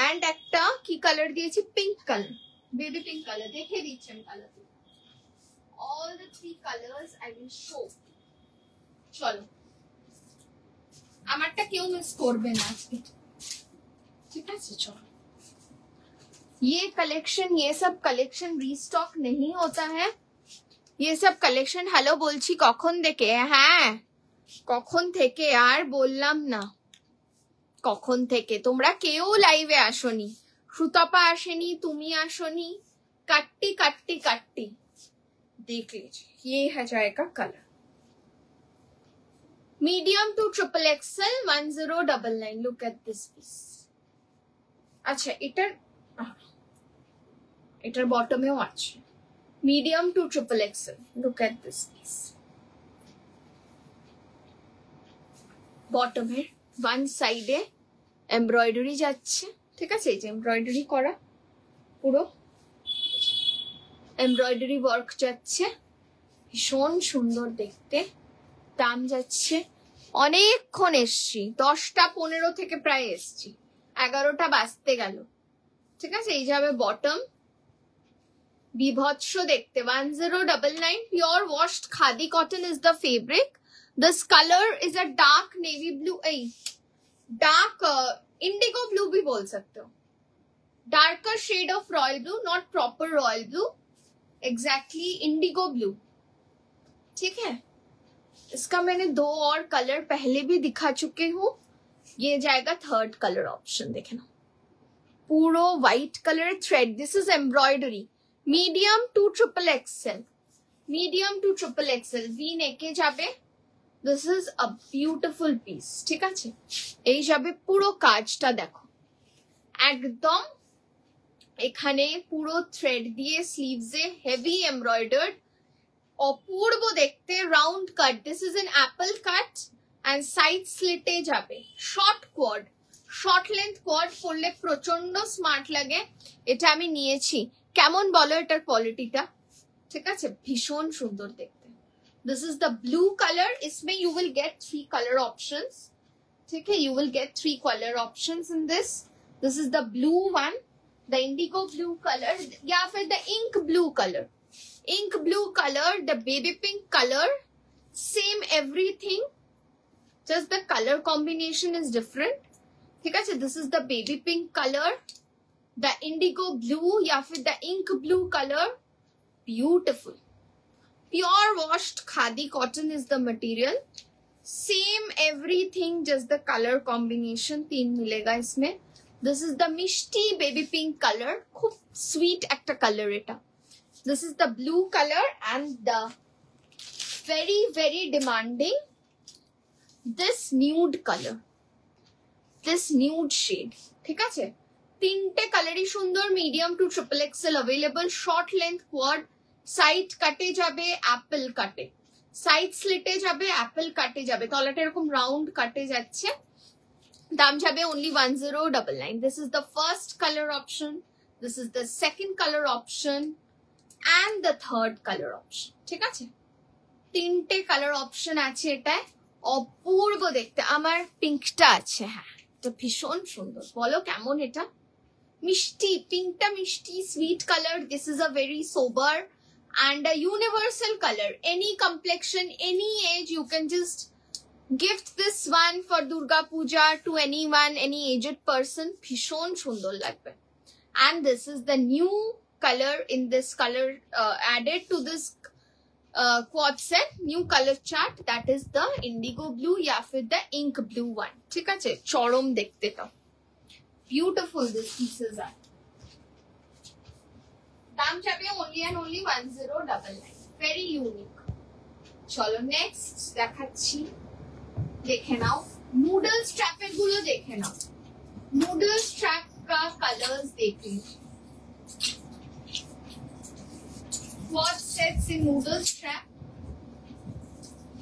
एंड একটা কি কালার দিয়েছি, pink colour, baby pink colour. দেখে দিচ্ছি আমি colour, all the three colors I will show। চলো, আমারটা কেউ মিস করবে না আজকে। ঠিক আছে, চলো। ये कलेक्शन, ये सब कलेक्शन रीस्टॉक नहीं होता है, ये सब कलेक्शन। हेलो বলছি কখন থেকে, হ্যাঁ কখন থেকে আর বললাম না, কখন থেকে তোমরা কেউ লাইভে আসোনি, সুতপা আসেনি, তুমি আসোনি, কাট্টি কাট্টি কাট্টি। देख लीजिए, ये है जाएगा colour medium to triple XL 1099। Look at this piece. अच्छा, এটার বটমেও আছে medium to triple XL. Look at this piece. বটমের ওয়ান সাইডে এমব্রয়ডারি যাচ্ছে। ঠিক আছে, এই যে এমব্রয়ডারি করা, পুরো এমব্রয়ডারি ওয়ার্ক যাচ্ছে, ভীষণ সুন্দর দেখতে। দাম যাচ্ছে, অনেকক্ষণ এসছি, 10টা 15 থেকে প্রায় এসছি, 11টা বাজতে গেল। ঠিক আছে, এই যাবে বটম, বিভৎস দেখতে। 1099 pure washed khadi cotton is the fabric. This color is a dark navy blue, dark indigo blue भी बोल सकते हो. Darker shade of royal blue, not proper royal blue, exactly indigo blue. ठीक है. इसका मैंने 2 और कलर पहले भी दिखा चुके हूँ. ये जाएगा थर्ड कलर ऑप्शन. देखना पूरा white colour thread. This is embroidery. Medium to triple XL. Medium to triple XL V নেকে যাবে. This is a beautiful piece. ঠিক আছে, এই যাবে পুরো কাজটা দেখো একদম. এখানে পুরো থ্রেড দিয়ে স্লিভসে হেভি এমব্রয়ডার্ড, অপূর্ব দেখতে. Round cut. This is an apple cut and side slit যাবে. Short quad, short length quad পরলে প্রচন্ড স্মার্ট লাগে. এটা আমি নিয়েছি. কেমন বলো এটার কোয়ালিটিটা? ঠিক আছে, ভীষণ সুন্দর দেখতে. This is the blue colour. इसमें you will get 3 color options. ठीक है, you will get 3 color options in this. This is the blue one, the indigo blue color, या फिर the ink blue color. Ink blue color, the baby pink color, same everything. Just the color combination is different. ठीक है, this is the baby pink color, the indigo blue या फिर the ink blue color. Beautiful. Pure washed khadi cotton is the material. Same everything, just the color combination 3 मिलेगा इसमें. This is the mishti baby pink color. खूब sweet একটা color এটা. This is the blue color and the very very demanding this nude color, this nude shade. ঠিক আছে, 3টে কালারই সুন্দর. Medium to triple Excel available. Short length quad. Side কাটে যাবে, অ্যাপল কাটে. সাইড স্লিটে যাবে, অ্যাপল কাটে যাবে. তলাটা এরকম রাউন্ড কাটে যাচ্ছে. দাম যাবে only 1099. This is the first color option, this is the second color option and the third color option. ঠিক আছে, 3টে কালার অপশন আছে এটায়. অপূর্ব দেখতে. আমার পিঙ্কটা আছে, হ্যাঁ এটা ভীষণ সুন্দর. বলো কেমন এটা? মিষ্টি, পিঙ্কটা মিষ্টি, sweet colour. This is a very sober and a universal color. Any complexion, any age, you can just gift this one for Durga Puja to anyone, any aged person. ভীষণ সুন্দর লাগবে. And this is the new color in this color added to this quad set, new color chart, that is the indigo blue या फिर the ink blue one. ठीक আছে, চরম দেখতে তো. Beautiful these pieces are. দাম যাবে only and only 1099. Very unique. চলো নেক্সট দেখাচ্ছি. দেখে নাও নুডল স্ট্র্যাপের গুলো. দেখে নাও নুডল স্ট্র্যাপ का कलर्स देख लीजिए. Quad sets in noodle strap.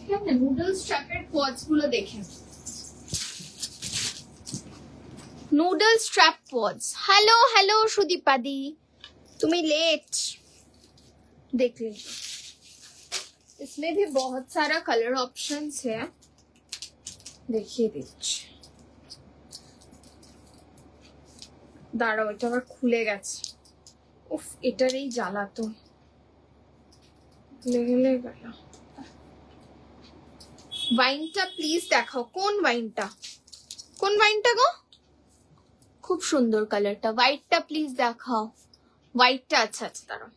क्या noodle strap এর quads গুলো দেখেন. noodle strap quads. Hello hello Sudipa दी, तुम्हें लेट. देख लीजिए, इसमें भी बहुत सारा कलर ऑप्शंस है. देखिए दीजिए. দাঁড়াও, এটা আবার খুলে গেছে. উফ, এটার এই জ্বালা তো. ওয়াইনটা প্লিজ দেখাও. কোন ওয়াইনটা, কোন ওয়াইনটা গো? খুব সুন্দর কালারটা. হোয়াইটটা প্লিজ দেখাও. হোয়াইটটা, আচ্ছা আচ্ছা দাঁড়াও,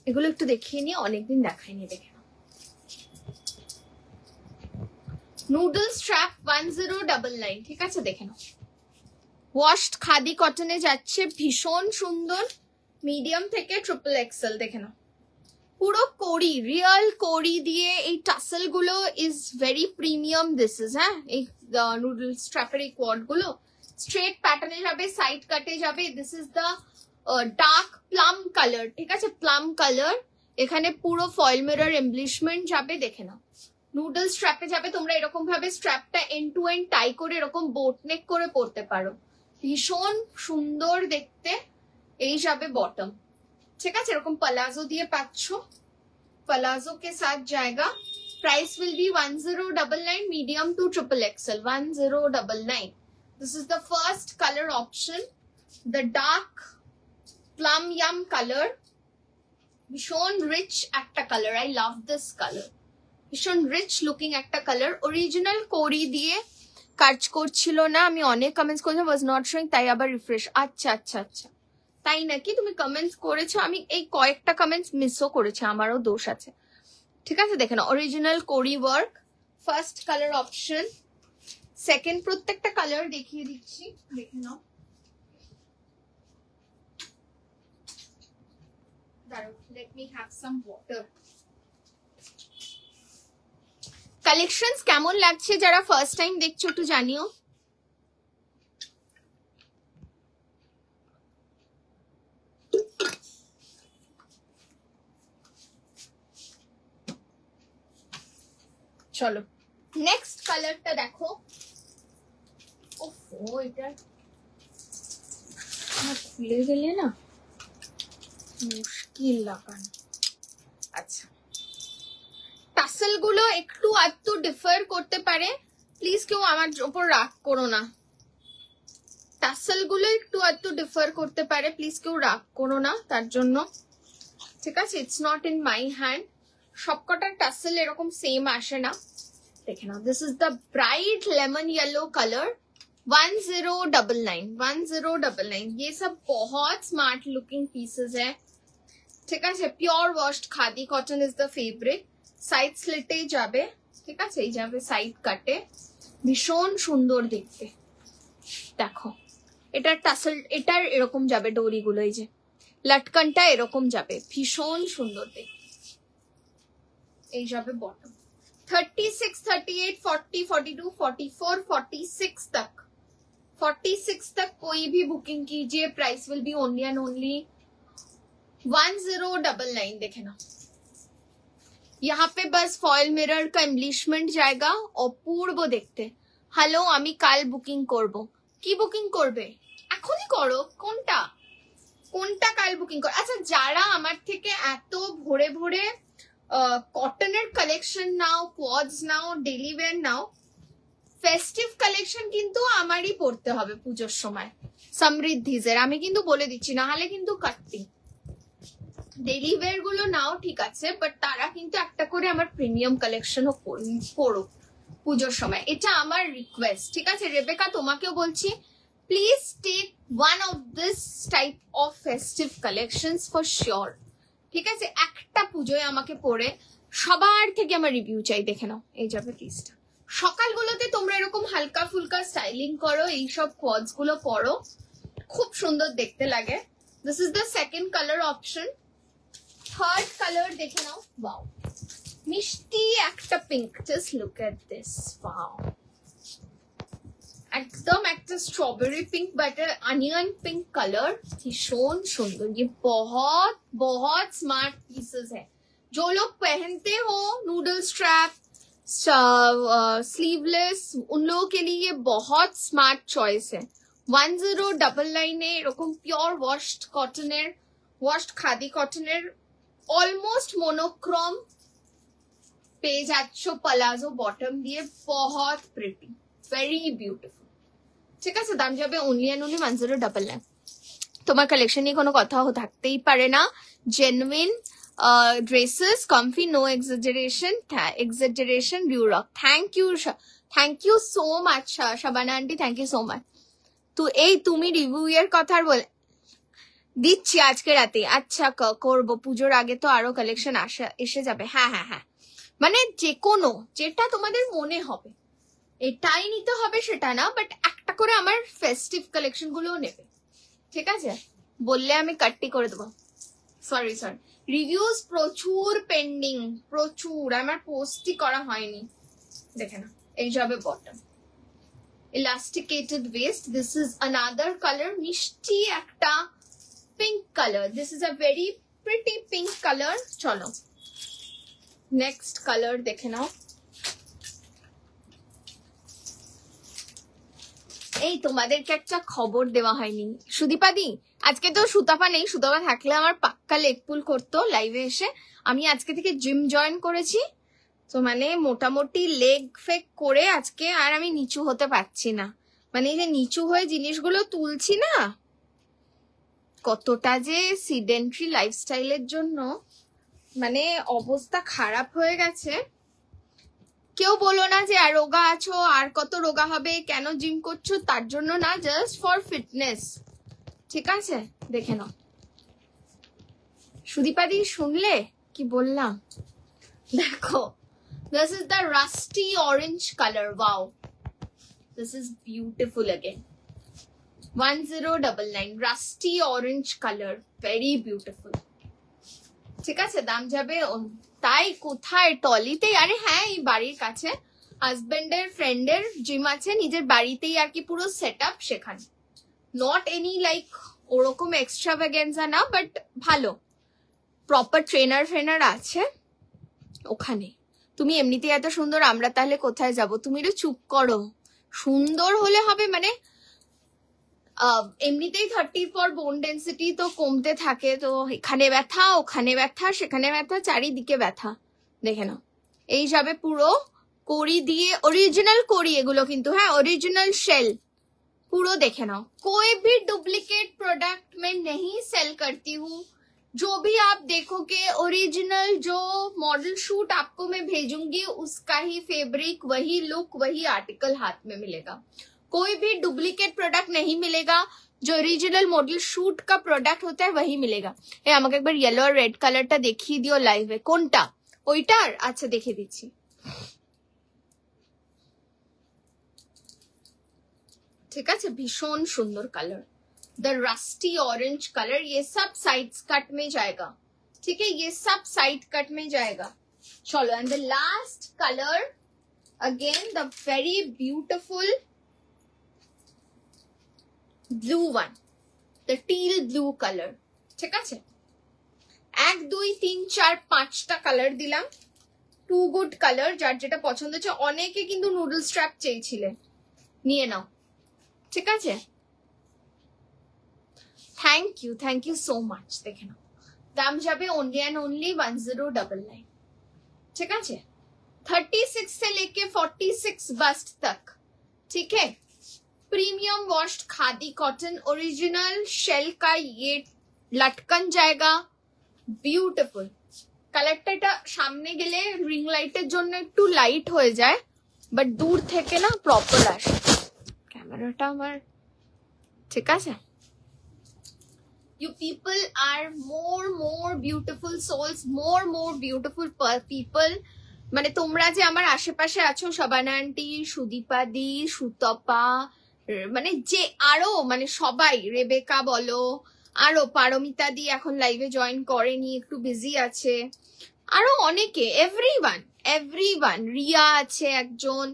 এগুলো একটু দেখিয়ে নিয়ে, অনেকদিন দেখাইনি. দেখে নুডল স্ট্র্যাপ 1099. ঠিক আছে, দেখে নাও. ওয়াশড খাদি কটনে যাচ্ছে, ভীষণ সুন্দর. মিডিয়াম থেকে ট্রিপল এক্সেল. দেখে নাও পুরো কোরি, রিয়েল কোরি দিয়ে এই টাসেল গুলো is very premium. This is, হ্যাঁ এই নুডল স্ট্র্যাপের এই কোয়াড গুলো স্ট্রেট প্যাটার্নে যাবে, সাইড কাটে যাবে. This is the dark plum colour. ঠিক আছে, প্লাম কালার. এখানে পুরো ফয়েল মিরর এমব্লিশমেন্ট যাবে. দেখে নাও নুডল স্ট্র্যাপে যাবে. তোমরা এরকম ভাবে স্ট্র্যাপটা এন্ড টু এন্ড টাই করে এরকম বোট নেক করে পরতে পারো. ভীষণ সুন্দর দেখতে. এই যাবে বটম. ঠিক আছে, এরকম প্লাজো দিয়ে পাচ্ছ. প্লাজো কে সাথ জায়গা. Price will be 1099. Medium to triple XL 1099. This is the first colour option, the dark plum yum colour. ভীষণ রিচ একটা colour, I love this colour, ভীষণ রিচ লুকিং একটা কালার। অরিজিনাল কোরি দিয়ে কাজ করছিল না, আমি অনেক কমেন্টস করেছি ওয়াজ নট শোয়িং, তাই আবার রিফ্রেশ। আচ্ছা আচ্ছা আচ্ছা, তাই নাকি? তুমি কমেন্টস করেছো, আমি এই কয়েকটা কমেন্টস মিসও করেছি, আমারও দোষ আছে। ঠিক আছে, দেখে নাও অরিজিনাল কোরি work, first colour option, second, প্রত্যেকটা কালার দেখিয়ে দিচ্ছি, দেখে নাও। Let me have some water. কালেকশনস কেমন লাগছে যারা ফার্স্ট টাইম দেখছো একটু জানিও। চলো নেক্সট কালারটা দেখো। ওহো, এটা খুলে গেলে না মুশকিল লাগানো। আচ্ছা, টাসেল গুলো একটু আধটু ডিফার করতে পারে, প্লিজ কেউ আমার উপর রাগ করো না। টাসেল গুলো একটু আধটু ডিফার করতে পারে, প্লিজ কেউ রাগ করো না তার জন্য, ঠিক আছে? It's not in my hand, সবকটার টাসেল এরকম সেম আসে না। দেখে নাও, this is the bright lemon yellow colour 1099। ये सब बहुत स्मार्ट लुकिंग पीसेस है, ঠিক আছে? Pure washed khadi cotton is the favourite. Side স্লিটে যাবে, ঠিক আছে? এই যাবে সাইড কাটে, ভীষণ সুন্দর দেখতে। দেখো এটার টাসেল, এটার এরকম যাবে ডোরি গুলো, এই যে লটকনটা এরকম যাবে, ভীষণ সুন্দর দেখতে। এই যাবে বটম 36, 38, 40, 42, 44, 46 तक, 46 तक कोई भी बुकिंग कीजिए, price will be only and only 1099। देखे ना, यहाँ पे बस फॉयल मिरर का एम्बलिशमेंट जाएगा और पूर्व देखते। हेलो, আমি কাল বুকিং করব। কি বুকিং করবে? এখনই করো। কোনটা কোনটা কাল বুকিং করো? আচ্ছা, যারা আমার থেকে এত ভরে ভরে কটনের কালেকশন নাও, কোয়াডস নাও, ডেলি ওয়্যার নাও, ফেস্টিভ কালেকশন কিন্তু আমারই পড়তে হবে পুজোর সময়, সমৃদ্ধিজের। আমি কিন্তু বলে দিচ্ছি, না হলে কিন্তু কাটতি। ডেলি ওয়্যার গুলো নাও ঠিক আছে, বাট তারা কিন্তু একটা করে আমার প্রিমিয়াম কালেকশনও পড়ো পুজোর সময়, এটা আমার রিকোয়েস্ট, ঠিক আছে? রেবেকা, তোমাকেও বলছি, please take one of this type of festive collections for sure, ঠিক আছে? একটা পুজোয় আমাকে পড়ে সবার থেকে আমার রিভিউ চাই। দেখে নাও, এই যাবে পিসটা। সকালগুলোতে তোমরা এরকম হালকা ফুলকা স্টাইলিং করো, এইসব কোয়াডস গুলো পরো, খুব সুন্দর দেখতে লাগে। This is the second colour option. Third colour দেখে নাও, ওয়াও, মিষ্টি একটা pink, just look at this, wow, एकदम একটা strawberry pink butter onion pink colour, भीषण सुंदर। ये बहुत बहुत स्मार्ट पीसेस है, जो लोग पहनते हो नूडल स्ट्रैप, स्लीवलेस, उन लोगों के लिए ये बहुत स्मार्ट चॉइस है। 1099 এ এরকম পিওর ওয়াশড কটনের, ওয়াশড খাদি কটনের অলমোস্ট মোনোক্রোম পেয়ে যাচ্ছ, প্লাজো বটম দিয়ে, बहुत প্রিটি, ভেরি বিউটিফুল, ঠিক আছে? দাম যাবে অনলি এন্ড অনলি 1099। তোমার কালেকশন নিয়ে কোনো কথা থাকতেই পারে না, genuine dresses, comfy, no exaggeration, বিউরক। Thank you so much Shabana aunty, thank you so much. তো এই তুমি রিভিউ এর কথা বলে দিচ্ছি আজকে রাতে। আচ্ছা, করবো, পুজোর আগে তো আরো কালেকশন এসে যাবে। হ্যাঁ হ্যাঁ হ্যাঁ, মানে যে কোনো, যেটা তোমাদের মনে হবে এটাই নিতে হবে সেটা না, বাট একটা করে আমার ফেস্টিভ কালেকশন গুলোও নেবে, ঠিক আছে? বললে আমি কাটটি করে দেবো। সরি, রিভিউজ প্রচুর পেন্ডিং, প্রচুর, আমার পোস্টই করা হয়নি। দেখে না, এই যাবে bottom, elasticated waist. This is another colour, মিষ্টি একটা pink colour. This is a very pretty pink colour. চলো নেক্সট কালার দেখে নাও। এই তোমাদেরকে একটা খবর দেওয়া হয়নি, সুদীপাদি, আজকে তো সুতাপা নেই, সুতাপা থাকলে আমার পাক্কা লেগ পুল করতো লাইভে এসে। আমি আজকে থেকে জিম জয়েন করেছি, তো মানে মোটামুটি লেগ ফেক করে আজকে আর আমি নিচু হতে পারছি না, মানে এই যে নিচু হয়ে জিনিসগুলো তুলছি না, কতটা যে সিডেন্টারি লাইফস্টাইলের জন্য মানে অবস্থা খারাপ হয়ে গেছে। কেউ বলো না যে আর রোগা আছো, আর কত রোগা হবে, কেন জিম করছো, তার জন্য না, জাস্ট ফর ফিটনেস। ঠিক আছে, দেখে নাও। সুদীপাদি শুনলে কি বললাম? দেখো, this is the rusty orange color. Wow, this is beautiful again. 1099 rusty orange color, very beautiful. ঠিক আছে, দাম যাবে তাই কোথায়? টলিতে। আরে হ্যাঁ, এই বাড়ির কাছে হাজবেন্ডের ফ্রেন্ডের জিম আছে, নিজের বাড়িতেই আর কি, পুরো সেট আপ সেখানে। নট এনি লাইক ওরকম এক্সট্রাভ্যাগেন্সা না, বাট ভালো প্রপার ট্রেনার আছে ওখানে। তুমি এমনিতেই এত সুন্দর, আমরা তাহলে কোথায় যাব? তুমি একটু চুপ করো। সুন্দর হলে হবে মানে এমনিতেই 30 পর বোন ডেন্সিটি তো কমতে থাকে, তো এখানে ব্যথা, ওখানে ব্যথা, সেখানে ব্যথা, চারিদিকে ব্যথা। দেখে নাও, এই যাবে পুরো কড়ি দিয়ে, অরিজিনাল কড়ি এগুলো কিন্তু, হ্যাঁ ओरिजिनल शेल पूरा। देखे ना, कोई भी डुप्लीकेट प्रोडक्ट मैं नहीं सेल करती हूँ। जो भी आप देखोगे ओरिजिनल, जो मॉडल शूट आपको मैं भेजूंगी उसका ही फैब्रिक, वही लुक, वही आर्टिकल हाथ में मिलेगा। कोई भी डुप्लीकेट प्रोडक्ट नहीं मिलेगा। जो ओरिजिनल मॉडल शूट का प्रोडक्ट होता है वही मिलेगा। ए আমাকে একবার येलो और रेड কালারটা দেখিয়ে দিও লাইভে। কোনটা? ওইটার? আচ্ছা দেখিয়ে দিচ্ছি। ठीक है, भीषण सुंदर colour, the rusty orange colour. ये सब साइड कट में जाएगा। ठीक है, ये सब साइड कट में जाएगा। चलो, and the last colour again the very beautiful blue one, the teal blue colour. ठीक है, 1 2 3 4 5টা কালার দিলাম। টু গুড কালার, যার যেটা পছন্দ হচ্ছে। অনেকে কিন্তু নুডল স্ট্র্যাপ চেয়েছিলে, নিয়ে নাও। ঠিক আছে, থ্যাংক ইউ সো মাচ। দেখে নাও, দাম যাবে ओनली एंड ओनली 1099। ठीक है, 36 से लेके 46 बस्ट तक। ठीक है, premium washed khadi cotton original shell का ये लटकन जाएगा। ब्यूटिफुल কালারটা। এটা সামনে গেলে রিং লাইটের জন্য একটু লাইট হয়ে যায়, বাট দূর থেকে না প্রপার আসে ক্যামেরাটা আমার। ঠিক আছে, you people are more beautiful souls, more beautiful people। মানে তোমরা যে আমার আশেপাশে আছো, শবানা আন্টি, সুদীপা দি, সুতপা, মানে যে আরো মানে সবাই, রেবেকা বলো, আরো পারমিতা দি এখন লাইভে জয়েন করেনি, একটু বিজি আছে, আরো অনেকে, এভরিওয়ান, রিয়া আছে একজন,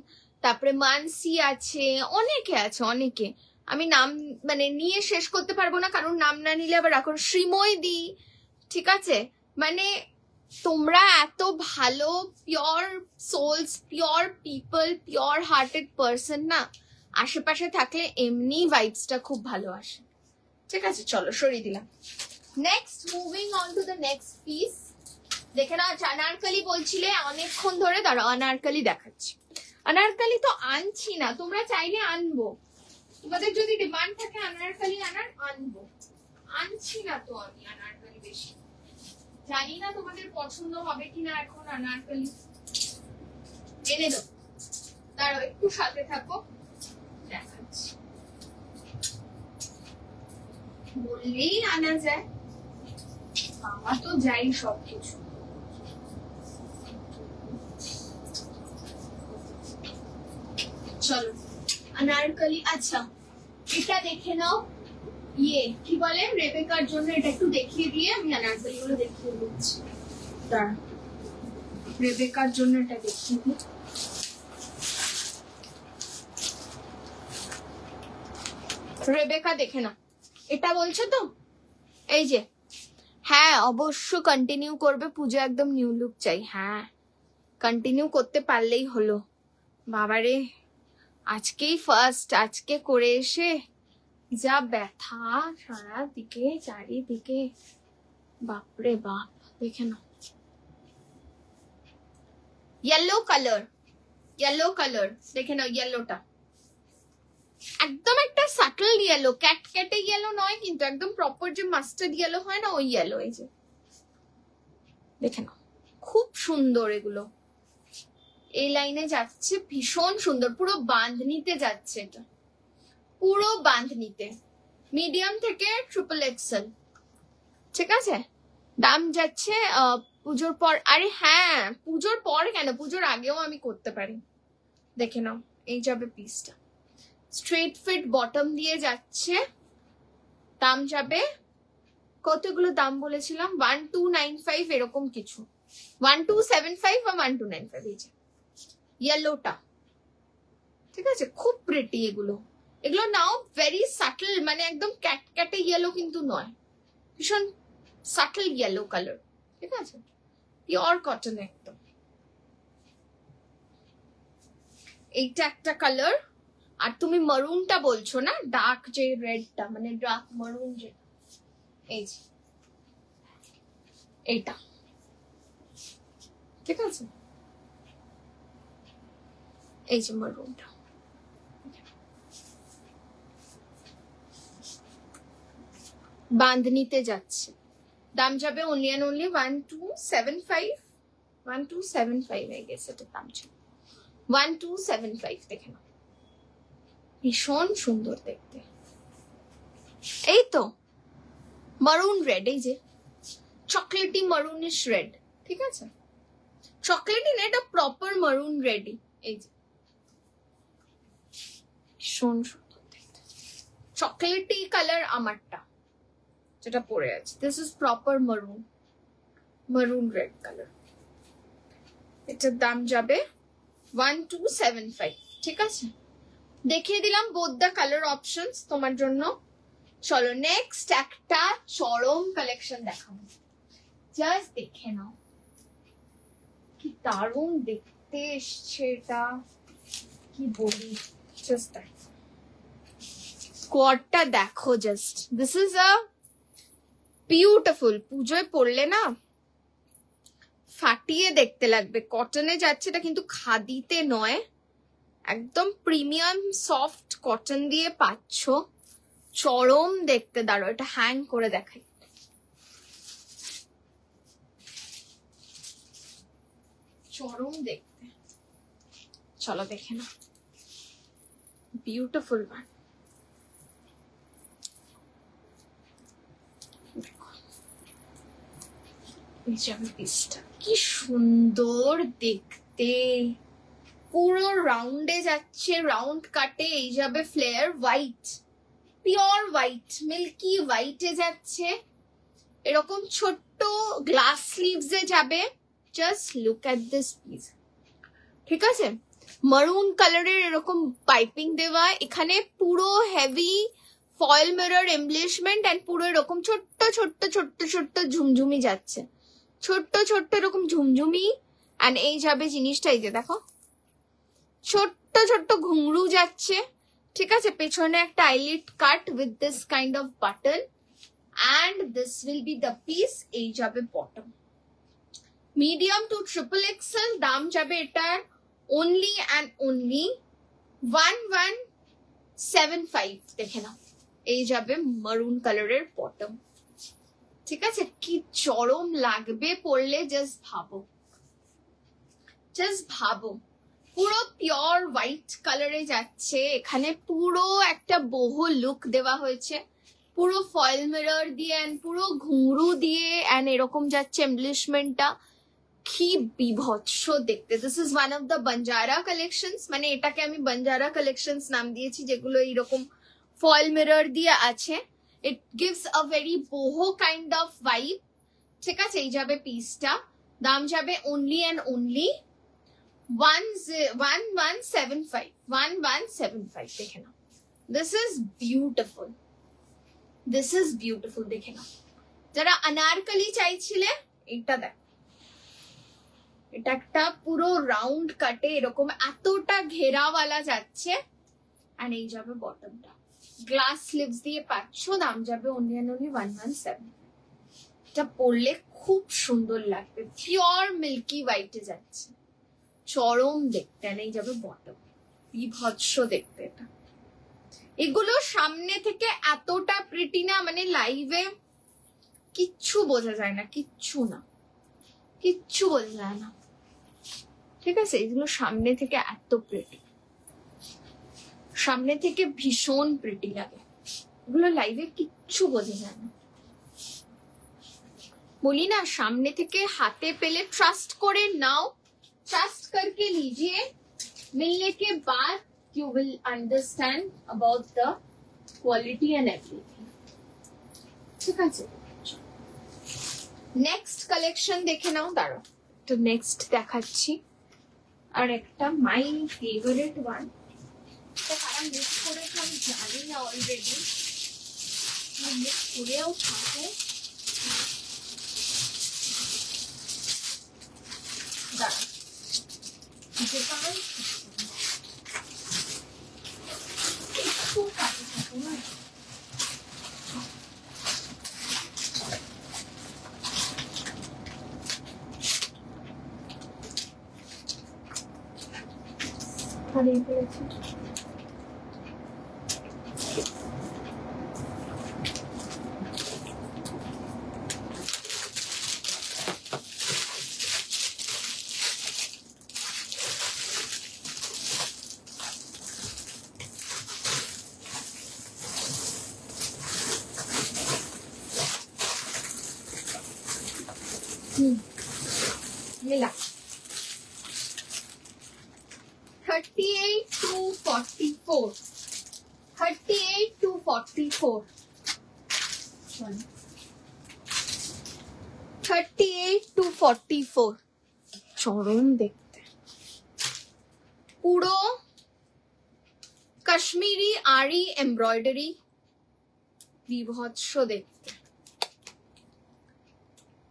তারপরে মানসি আছে, অনেকে আছে, অনেকে। আমি নাম মানে নিয়ে শেষ করতে পারবো না, কারণ নাম না নিলে আবার এখন শ্রীময় দি। ঠিক আছে, মানে তোমরা এত ভালো pure souls, pure people, pure hearted person না, আশেপাশে থাকলে এমনি ভাইবসটা খুব ভালো আসে। ঠিক আছে, চলো সরিয়ে দিলাম। Next, moving on to the next piece. দেখে না, আনারকলি বলছিলে অনেকক্ষণ ধরে, দাঁড়াও আনারকলি দেখাচ্ছি। আনারকলি তো আনছি না, তোমরা চাইলে আনবো, তোমাদের যদি ডিমান্ড থাকে আনারকলি আনবো, আনছি না তো আমি আনারকলি বেশি। জানি না তোমাদের পছন্দ হবে কিনা এখন আনারকলি, এনে দাও, দাঁড়াও একটু সাথে থাকো, দেখাচ্ছি। বললেই আনা যায়, পাওয়া তো যাই সবকিছু। চলো अनारकली। अच्छा, এটা দেখে নাও, ইয়ে কি বলে রেবেকার জন্য, এটা একটু দেখিয়ে দিয়ে আমি अनारकली গুলো দেখিয়ে দিচ্ছি। দাঁড়া, রেবেকার জন্য এটা দেখিয়ে দিই। রেবেকা দেখে না, এটা বলছো তো, এই যে, হ্যাঁ অবশ্য কন্টিনিউ করবে, পুজো একদম নিউ লুক চাই। হ্যাঁ, কন্টিনিউ করতে পারলেই হলো। বাবারে, আজকেই ফার্স্ট, আজকে করে এসে যা ব্যথা সারা দিকে, চারিদিকে, বাপরে বাপ। দেখে নাও, येलो কালার, দেখে নাও येलोটা একদম একটা সাটল येलो, ক্যাটে येलो নয় কিন্তু, একদম প্রপার যে মাস্টার্ড येलो হয় না, ওই येलो। এই যে দেখে নাও, খুব সুন্দর এগুলো। এই লাইনে যাচ্ছে, ভীষণ সুন্দর, পুরো বাঁধনিতে যাচ্ছে, এটা পুরো বাঁধনিতে, মিডিয়াম থেকে ট্রিপল এক্সেল। ঠিক আছে, দাম যাচ্ছে পুজোর পর। আরে হ্যাঁ, পুজোর পর কেন, পুজোর আগেও আমি করতে পারি। দেখে নাও, এই যাবে পিসটা, স্ট্রেট ফিট বটম দিয়ে যাচ্ছে। দাম যাবে কতগুলো, দাম বলেছিলাম 1295 এরকম কিছু, 1275 বা 1295। এই যে ইয়েলোটা, ঠিক আছে, খুব প্রিটি এগুলো। এগুলো নাও ভেরি সাটল, মানে একদম ক্যাটক্যাটে ইয়েলো কিন্তু নয়, ভীষণ সাটল ইয়েলো কালার। ঠিক আছে, পিওর কটন একদম। এইটা একটা কালার। আর তুমি মারুনটা বলছো না, ডার্ক যে রেডটা, মানে ডার্ক মারুন যে, এই যে এইটা, ঠিক আছে, এই যে মারুনটা। বাঁধনিতে যাচ্ছে, দাম যাবে only and only 1275, 1275 I guess এটার দাম ছিল, 1275। দেখে নাও, ভীষণ সুন্দর দেখতে। এই তো মারুন রেড, এই যে চকলেটি মারুনিশ রেড। ঠিক আছে, চকলেটি না, এটা প্রপার মারুন রেডি। এই যে ভীষণ সুন্দর দেখতে, চকলেটি কালার আমারটা যেটা পরে আছে, দিস ইজ প্রপার মারুন, মারুন রেড কালার। এটার দাম যাবে 1275। ঠিক আছে, দেখিয়ে দিলাম বোথ দ্য কালার অপশনস তোমার জন্য। চলো নেক্সট একটা চরম কালেকশন দেখাবো, জাস্ট দেখে নাও কি দারুণ দেখতে এসছে এটা, কি বলি, জাস্ট দেখো স্কোয়াডটা দেখো, just this is a beautiful. পুজোয় পরলে না ফাটিয়ে দেখতে লাগবে। কটনে যাচ্ছে এটা, কিন্তু খাদিতে নয়, একদম প্রিমিয়াম সফট কটন দিয়ে পাচ্ছ, চরম দেখতে। দাঁড়ো, এটা হ্যাং করে দেখাই, চরম দেখতে। চলো দেখে না, বিউটিফুল ওয়ান। কি সুন্দর দেখতে, পুরো রাউন্ডে যাচ্ছে, রাউন্ড কাটে। এই যাবে flare white, pure white, milky হোয়াইটে যাচ্ছে, এরকম ছোট্ট গ্লাস স্লিভস এ যাবে। Just look at this piece. ঠিক আছে, মারুন কালারের এরকম পাইপিং দেওয়া, এখানে পুরো heavy foil mirror embellishment, and পুরো এরকম ছোট্ট ছোট্ট ছোট্ট ছোট্ট ঝুমঝুমি যাচ্ছে, ছোট্ট ছোট্ট এরকম ঝুমঝুমি। এন্ড এই যাবে জিনিসটা, এই যে দেখো ছোট্ট ছোট্ট ঘুংরু যাচ্ছে। ঠিক আছে, পেছনে একটা eyelet cut with this kind of button, and this will be the piece. এই যাবে bottom, medium to triple XL. দাম যাবে এটার only and only 1175। দেখে নাও, এই যাবে মারুন কালারের বটম। ঠিক আছে, কি চরম লাগবে পরলে, জাস্ট ভাবো, জাস্ট ভাবো। পুরো পিওর হোয়াইট কালারে যাচ্ছে, এখানে পুরো একটা বহু লুক দেওয়া হয়েছে, পুরো ফয়েল মিরর দিয়ে এন্ড পুরো ঘুংরু দিয়ে, এন্ড এরকম যাচ্ছে এমব্লিশমেন্টটা, কি বিভৎস দেখতে। This is one of the Banjara collections, মানে এটাকে আমি বাঞ্জারা কালেকশনস নাম দিয়েছি, যেগুলো এইরকম ফয়েল মিরর দিয়ে আছে। It gives a very boho kind of vibe. ঠিক আছে, এই যাবে পিসটা, দাম যাবে only and only 1175, 1175। দেখে নাও, this is beautiful, this is beautiful. দেখে নাও, যারা অনারকলি চাইছিলে, এটা দেখ, এটা একটা পুরো রাউন্ড কাটে, এরকম এতটা ঘেরাওয়ালা যাচ্ছে, এন্ড এই যাবে বটমটা, গ্লাস স্লিভস দিয়ে পাচ্ছ। দাম যাবে only and only 117। এটা পরলে খুব সুন্দর লাগবে, পিওর মিল্কি হোয়াইটে যাচ্ছে, চরম দেখতে। এই যাবে বটম, বিভৎস দেখতে এটা। এগুলো সামনে থেকে এতটা প্রিটি না, মানে লাইভে কিচ্ছু বোঝা যায় না, কিচ্ছু না, কিচ্ছু বোঝা যায় না, ঠিক আছে? এগুলো সামনে থেকে এত প্রিটি, সামনে থেকে ভীষণ প্রিটি লাগে, এগুলো লাইভে কিচ্ছু বোঝা যায় না। বলি না, সামনে থেকে হাতে পেলে ট্রাস্ট করে নাও, ट्रस्ट करके लीजिए, मिलने के बाद you will understand about the quality and everything, ঠিক আছে? নেক্সট কালেকশন দেখে নাও, দাঁড়াও তো নেক্সট দেখাচ্ছি। আর একটা মাই ফেভারিট ওয়ান, কারা মিস করেছে আমি জানি না, অলরেডি মিস করেও থাকো। দাঁড়া, যেটা একটু কাছে থাকো না, হারিয়ে ফেলেছি। मिला 38 to 44, 38 to 44, 38 to 44 চরম দেখতে, পুরো কাশ্মীরি আরি এমব্রয়ডারি, বিভৎস দেখতে।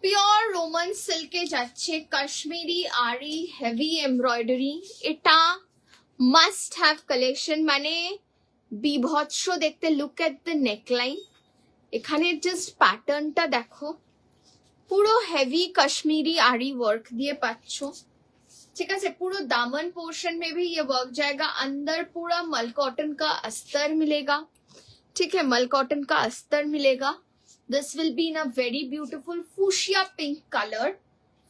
পিওর রোমান সিল্কে যাচ্ছে কাশ্মীরি আরি হেভি এমব্রয়ডারি, এটা মাস্ট হ্যাভ কালেকশন, মানে বিভৎস দেখতে। লুক এট দ্য নেকলাইন, এখানে জাস্ট প্যাটার্নটা দেখো, পুরো হেভি কাশ্মীরি আরি ওয়ার্ক দিয়ে পাচ্ছ, ঠিক আছে? पूरा दामन पोर्शन में भी ये वर्क जाएगा, अंदर पूरा मल कॉटन का अस्तर मिलेगा, ठीक है? मल कॉटन का अस्तर मिलेगा। This will be in a very beautiful fuchsia pink color,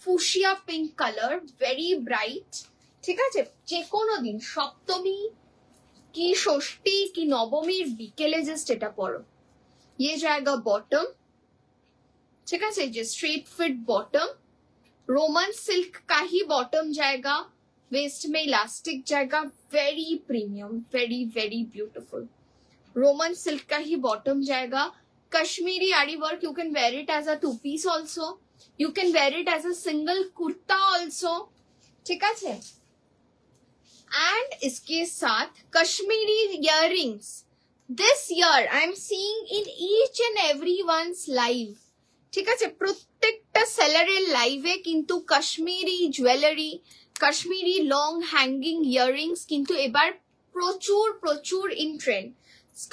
fuchsia pink color, very bright, ঠিক আছে? যে কোনো দিন, সপ্তমী কি ষষ্ঠী কি নবমীর বিকেলে জাস্ট এটা পরো। ये जाएगा बॉटम, ठीक है? जो straight fit bottom, Roman silk का ही बॉटम जाएगा, वेस्ट में इलास्टिक जाएगा, very premium, very very beautiful. Roman silk का ही बॉटम जाएगा, Kashmiri Ari work, you can wear it as a two piece also, you can wear it as a single kurta also, ठीक है? And इसके साथ Kashmiri earrings, this year I am seeing in each and everyone's live, ঠিক আছে? প্রত্যেকটা সেলারের লাইভে কিন্তু Kashmiri jewellery, Kashmiri long hanging earrings কিন্তু এবার প্রচুর প্রচুর ইন ট্রেন্ড।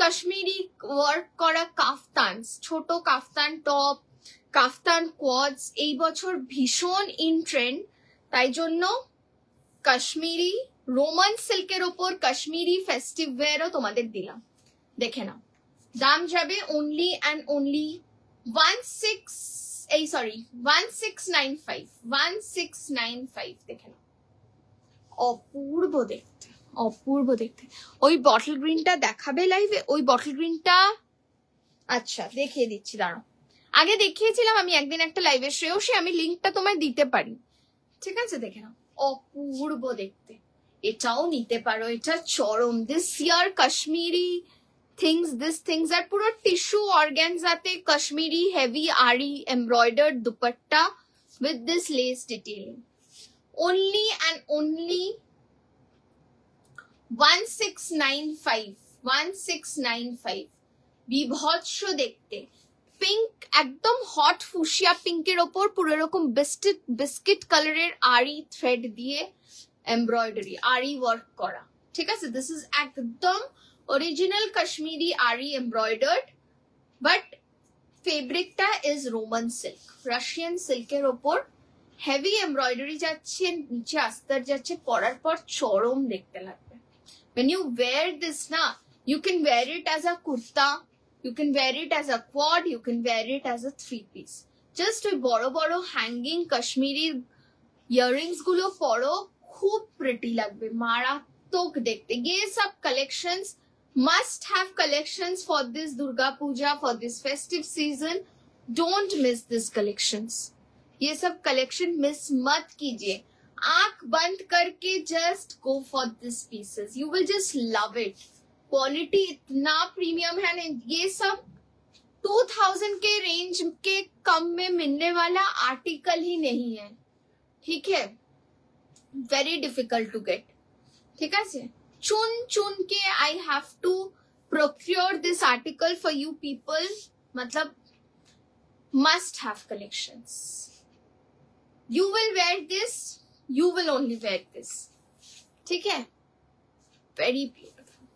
কাশ্মীরি ওয়ার্ক করা কাফতান, ছোট কাফতান টপ, কাফতান কোয়াডস এই বছর ভীষণ ইন ট্রেন্ড, তাই জন্য কাশ্মীরি রোমান সিল্কের ওপর কাশ্মীরি ফেস্টিভ ওয়্যারও তোমাদের দিলাম, দেখে নাও। দাম যাবে অনলি অ্যান্ড অনলি 1695, দেখে নাও। অপূর্ব দেখতে, অপূর্ব দেখতে। ওই বটল গ্রিনটা দেখাবে লাইভে? ওই বটল গ্রিনটা আচ্ছা দেখিয়ে দিচ্ছি, দাঁড়াও। আগে দেখিয়েছিলাম আমি একদিন একটা লাইভে, শ্রেয়সী আমি লিঙ্কটা তোমায় দিতে পারি, ঠিক আছে? দেখে নাও, অপূর্ব দেখতে। এটাও নিতে পারো, এটা চরম। This year Kashmiri things are puro tissue organzate Kashmiri heavy ari embroidered dupatta with this lace detailing. Only and only 1695, বিভৎস দেখতে। পিঙ্ক, একদম হট ফুশিয়া পিঙ্কের ওপর পুরো এরকম বিস্কিট কালারের আরি থ্রেড দিয়ে এমব্রয়ডারি আরি ওয়ার্ক করা, ঠিক আছে? দিস ইজ একদম original Kashmiri Ari embroidered, but fabric ta is Roman silk, Russian silk er opor heavy embroidery যাচ্ছে, নিচে আস্তর যাচ্ছে, পরার পর চরম দেখতে লাগবে। When you wear this na, you can wear it as a kurta, you can wear it as a quad, you can wear it as a three piece, just ওই বড় বড় হ্যাঙ্গিং কাশ্মীরি ইয়াররিংস গুলো পরো, খুব প্রিটি লাগবে, মারাত্মক দেখতে। ये सब collections must have collections for this Durga Puja, for this festive season. Don't miss this collections. ये सब collection miss मत कीजिए। आंख बंद करके just go for these pieces. You will just love it. Quality इतना प्रीमियम है ना, ये सब 2000 के रेंज के कम में मिलने वाला आर्टिकल ही नहीं है, ठीक है। वेरी डिफिकल्ट टू गेट, ठीक है। चुन चुन के I have to procure this article for you people, मतलब must have collections. You will wear this, you will only wear this, ठीक है। Very beautiful.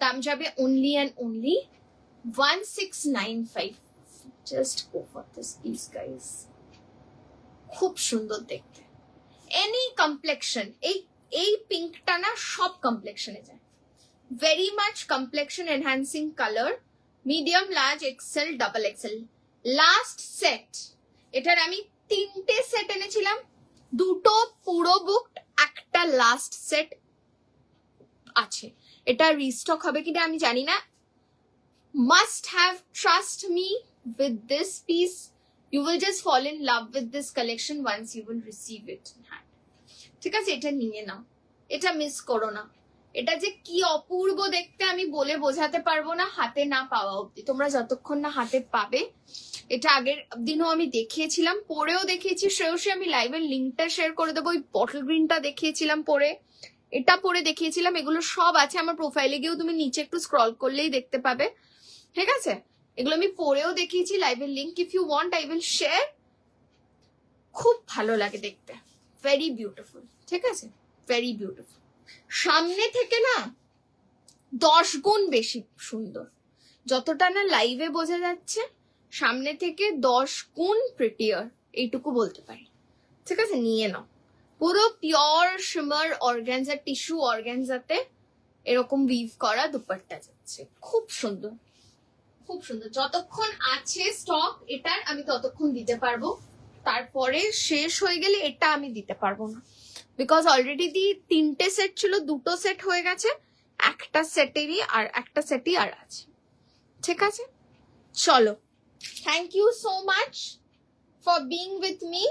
दाम जाबे only and only 1695। Just go for this please guys, खूब सुंदर देखते। एनी कम्प्लेक्शन, এই পিঙ্কটা না সব কমপ্লেক্সনে যায়, very much complexion enhancing colour, medium, large, XL, double XL. Last set, এটার আমি 3টে সেট এনেছিলাম, 2টো পুরো বুকড, একটা লাস্ট সেট আছে। এটা রিস্টক হবে কিনা আমি জানি না। Must have, trust me with this piece, you will just fall in love with this collection once you will receive it in hand, ঠিক আছে। এটা নিয়ে নাও, এটা মিস করো না। এটা যে কি অপূর্ব দেখতে আমি বলে বোঝাতে পারবো না হাতে না পাওয়া অব্দি। তোমরা যতক্ষণ না হাতে পাবে, এটা আগের দিনও আমি দেখিয়েছিলাম, পরেও দেখিয়েছি, শ্রেয়সী আমি লাইভের লিঙ্কটা শেয়ার করে দেবো। ওই বটল গ্রিনটা দেখিয়েছিলাম পরে, এটা পরে দেখিয়েছিলাম, এগুলো সব আছে আমার প্রোফাইলে, গিয়েও তুমি নিচে একটু স্ক্রল করলেই দেখতে পাবে, ঠিক আছে। এগুলো আমি পরেও দেখিয়েছি, লাইভের link if you want I will share. খুব ভালো লাগে দেখতে, ভেরি বিউটিফুল, ঠিক আছে, ভেরি বিউটিফুল। সামনে থেকে না 10 গুণ বেশি সুন্দর, যতটা না লাইভে বোঝা যাচ্ছে সামনে থেকে 10 গুণ প্রিটিয়ার, এইটুকু বলতে পারি, ঠিক আছে। নিয়ে নাও, পুরো পিওর শিমার অর্গানজা, টিস্যু অর্গানজাতে এরকম উইভ করা দুপাট্টা যাচ্ছে, খুব সুন্দর, খুব সুন্দর। যতক্ষণ আছে স্টক এটার আমি ততক্ষণ দিতে পারবো, তারপরে শেষ হয়ে গেলে এটা আমি দিতে পারবো না, বিকজ অলরেডি 3টে সেট ছিল, 2টো সেট হয়ে গেছে, একটা সেটেরই আর একটা সেটই আর আছে, ঠিক আছে। চলো, thank you so much for being with me.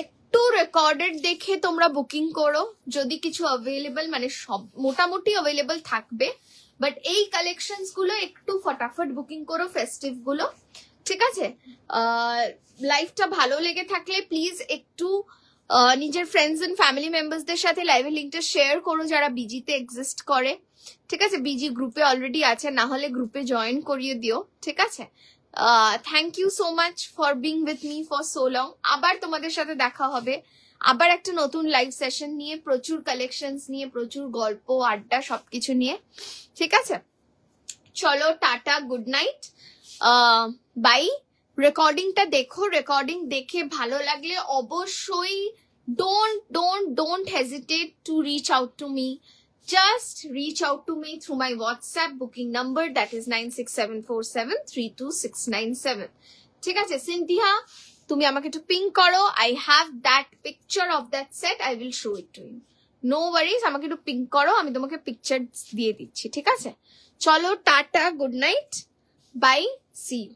একটু রেকর্ডেড দেখে তোমরা বুকিং করো, যদি কিছু অ্যাভেলেবল, মানে সব মোটামুটি অ্যাভেলেবল থাকবে, বাট এই কালেকশনস গুলো একটু ফটাফট বুকিং করো, ফেস্টিভ গুলো, ঠিক আছে। লাইভটা ভালো লেগে থাকলে প্লিজ একটু নিজের ফ্রেন্ডস এন্ড ফ্যামিলি মেম্বার্সদের সাথে লাইভের লিঙ্কটা শেয়ার করো, যারা বিজিতে এক্সিস্ট করে, ঠিক আছে। বিজি গ্রুপে অলরেডি আছে, না হলে গ্রুপে জয়েন করিয়ে দিও, ঠিক আছে। Thank you so much for being with me for so long. আবার তোমাদের সাথে দেখা হবে, আবার একটা নতুন লাইভ সেশন নিয়ে, প্রচুর কালেকশনস নিয়ে, প্রচুর গল্প আড্ডা সবকিছু নিয়ে, ঠিক আছে। চলো, টাটা, গুড নাইট, বাই। রেকর্ডিংটা দেখো, রেকর্ডিং দেখে ভালো লাগলে অবশ্যই don't hesitate to reach out to me. Just reach out to me through my WhatsApp booking number, that is 9674732697, ঠিক আছে। সিনথিয়া, তুমি আমাকে একটু পিং করো, I have that picture of that set, I will show it to you, no worries। আমাকে একটু পিং করো, আমি তোমাকে পিকচার দিয়ে দিচ্ছি, ঠিক আছে। চলো, tata, good night, bye, see you.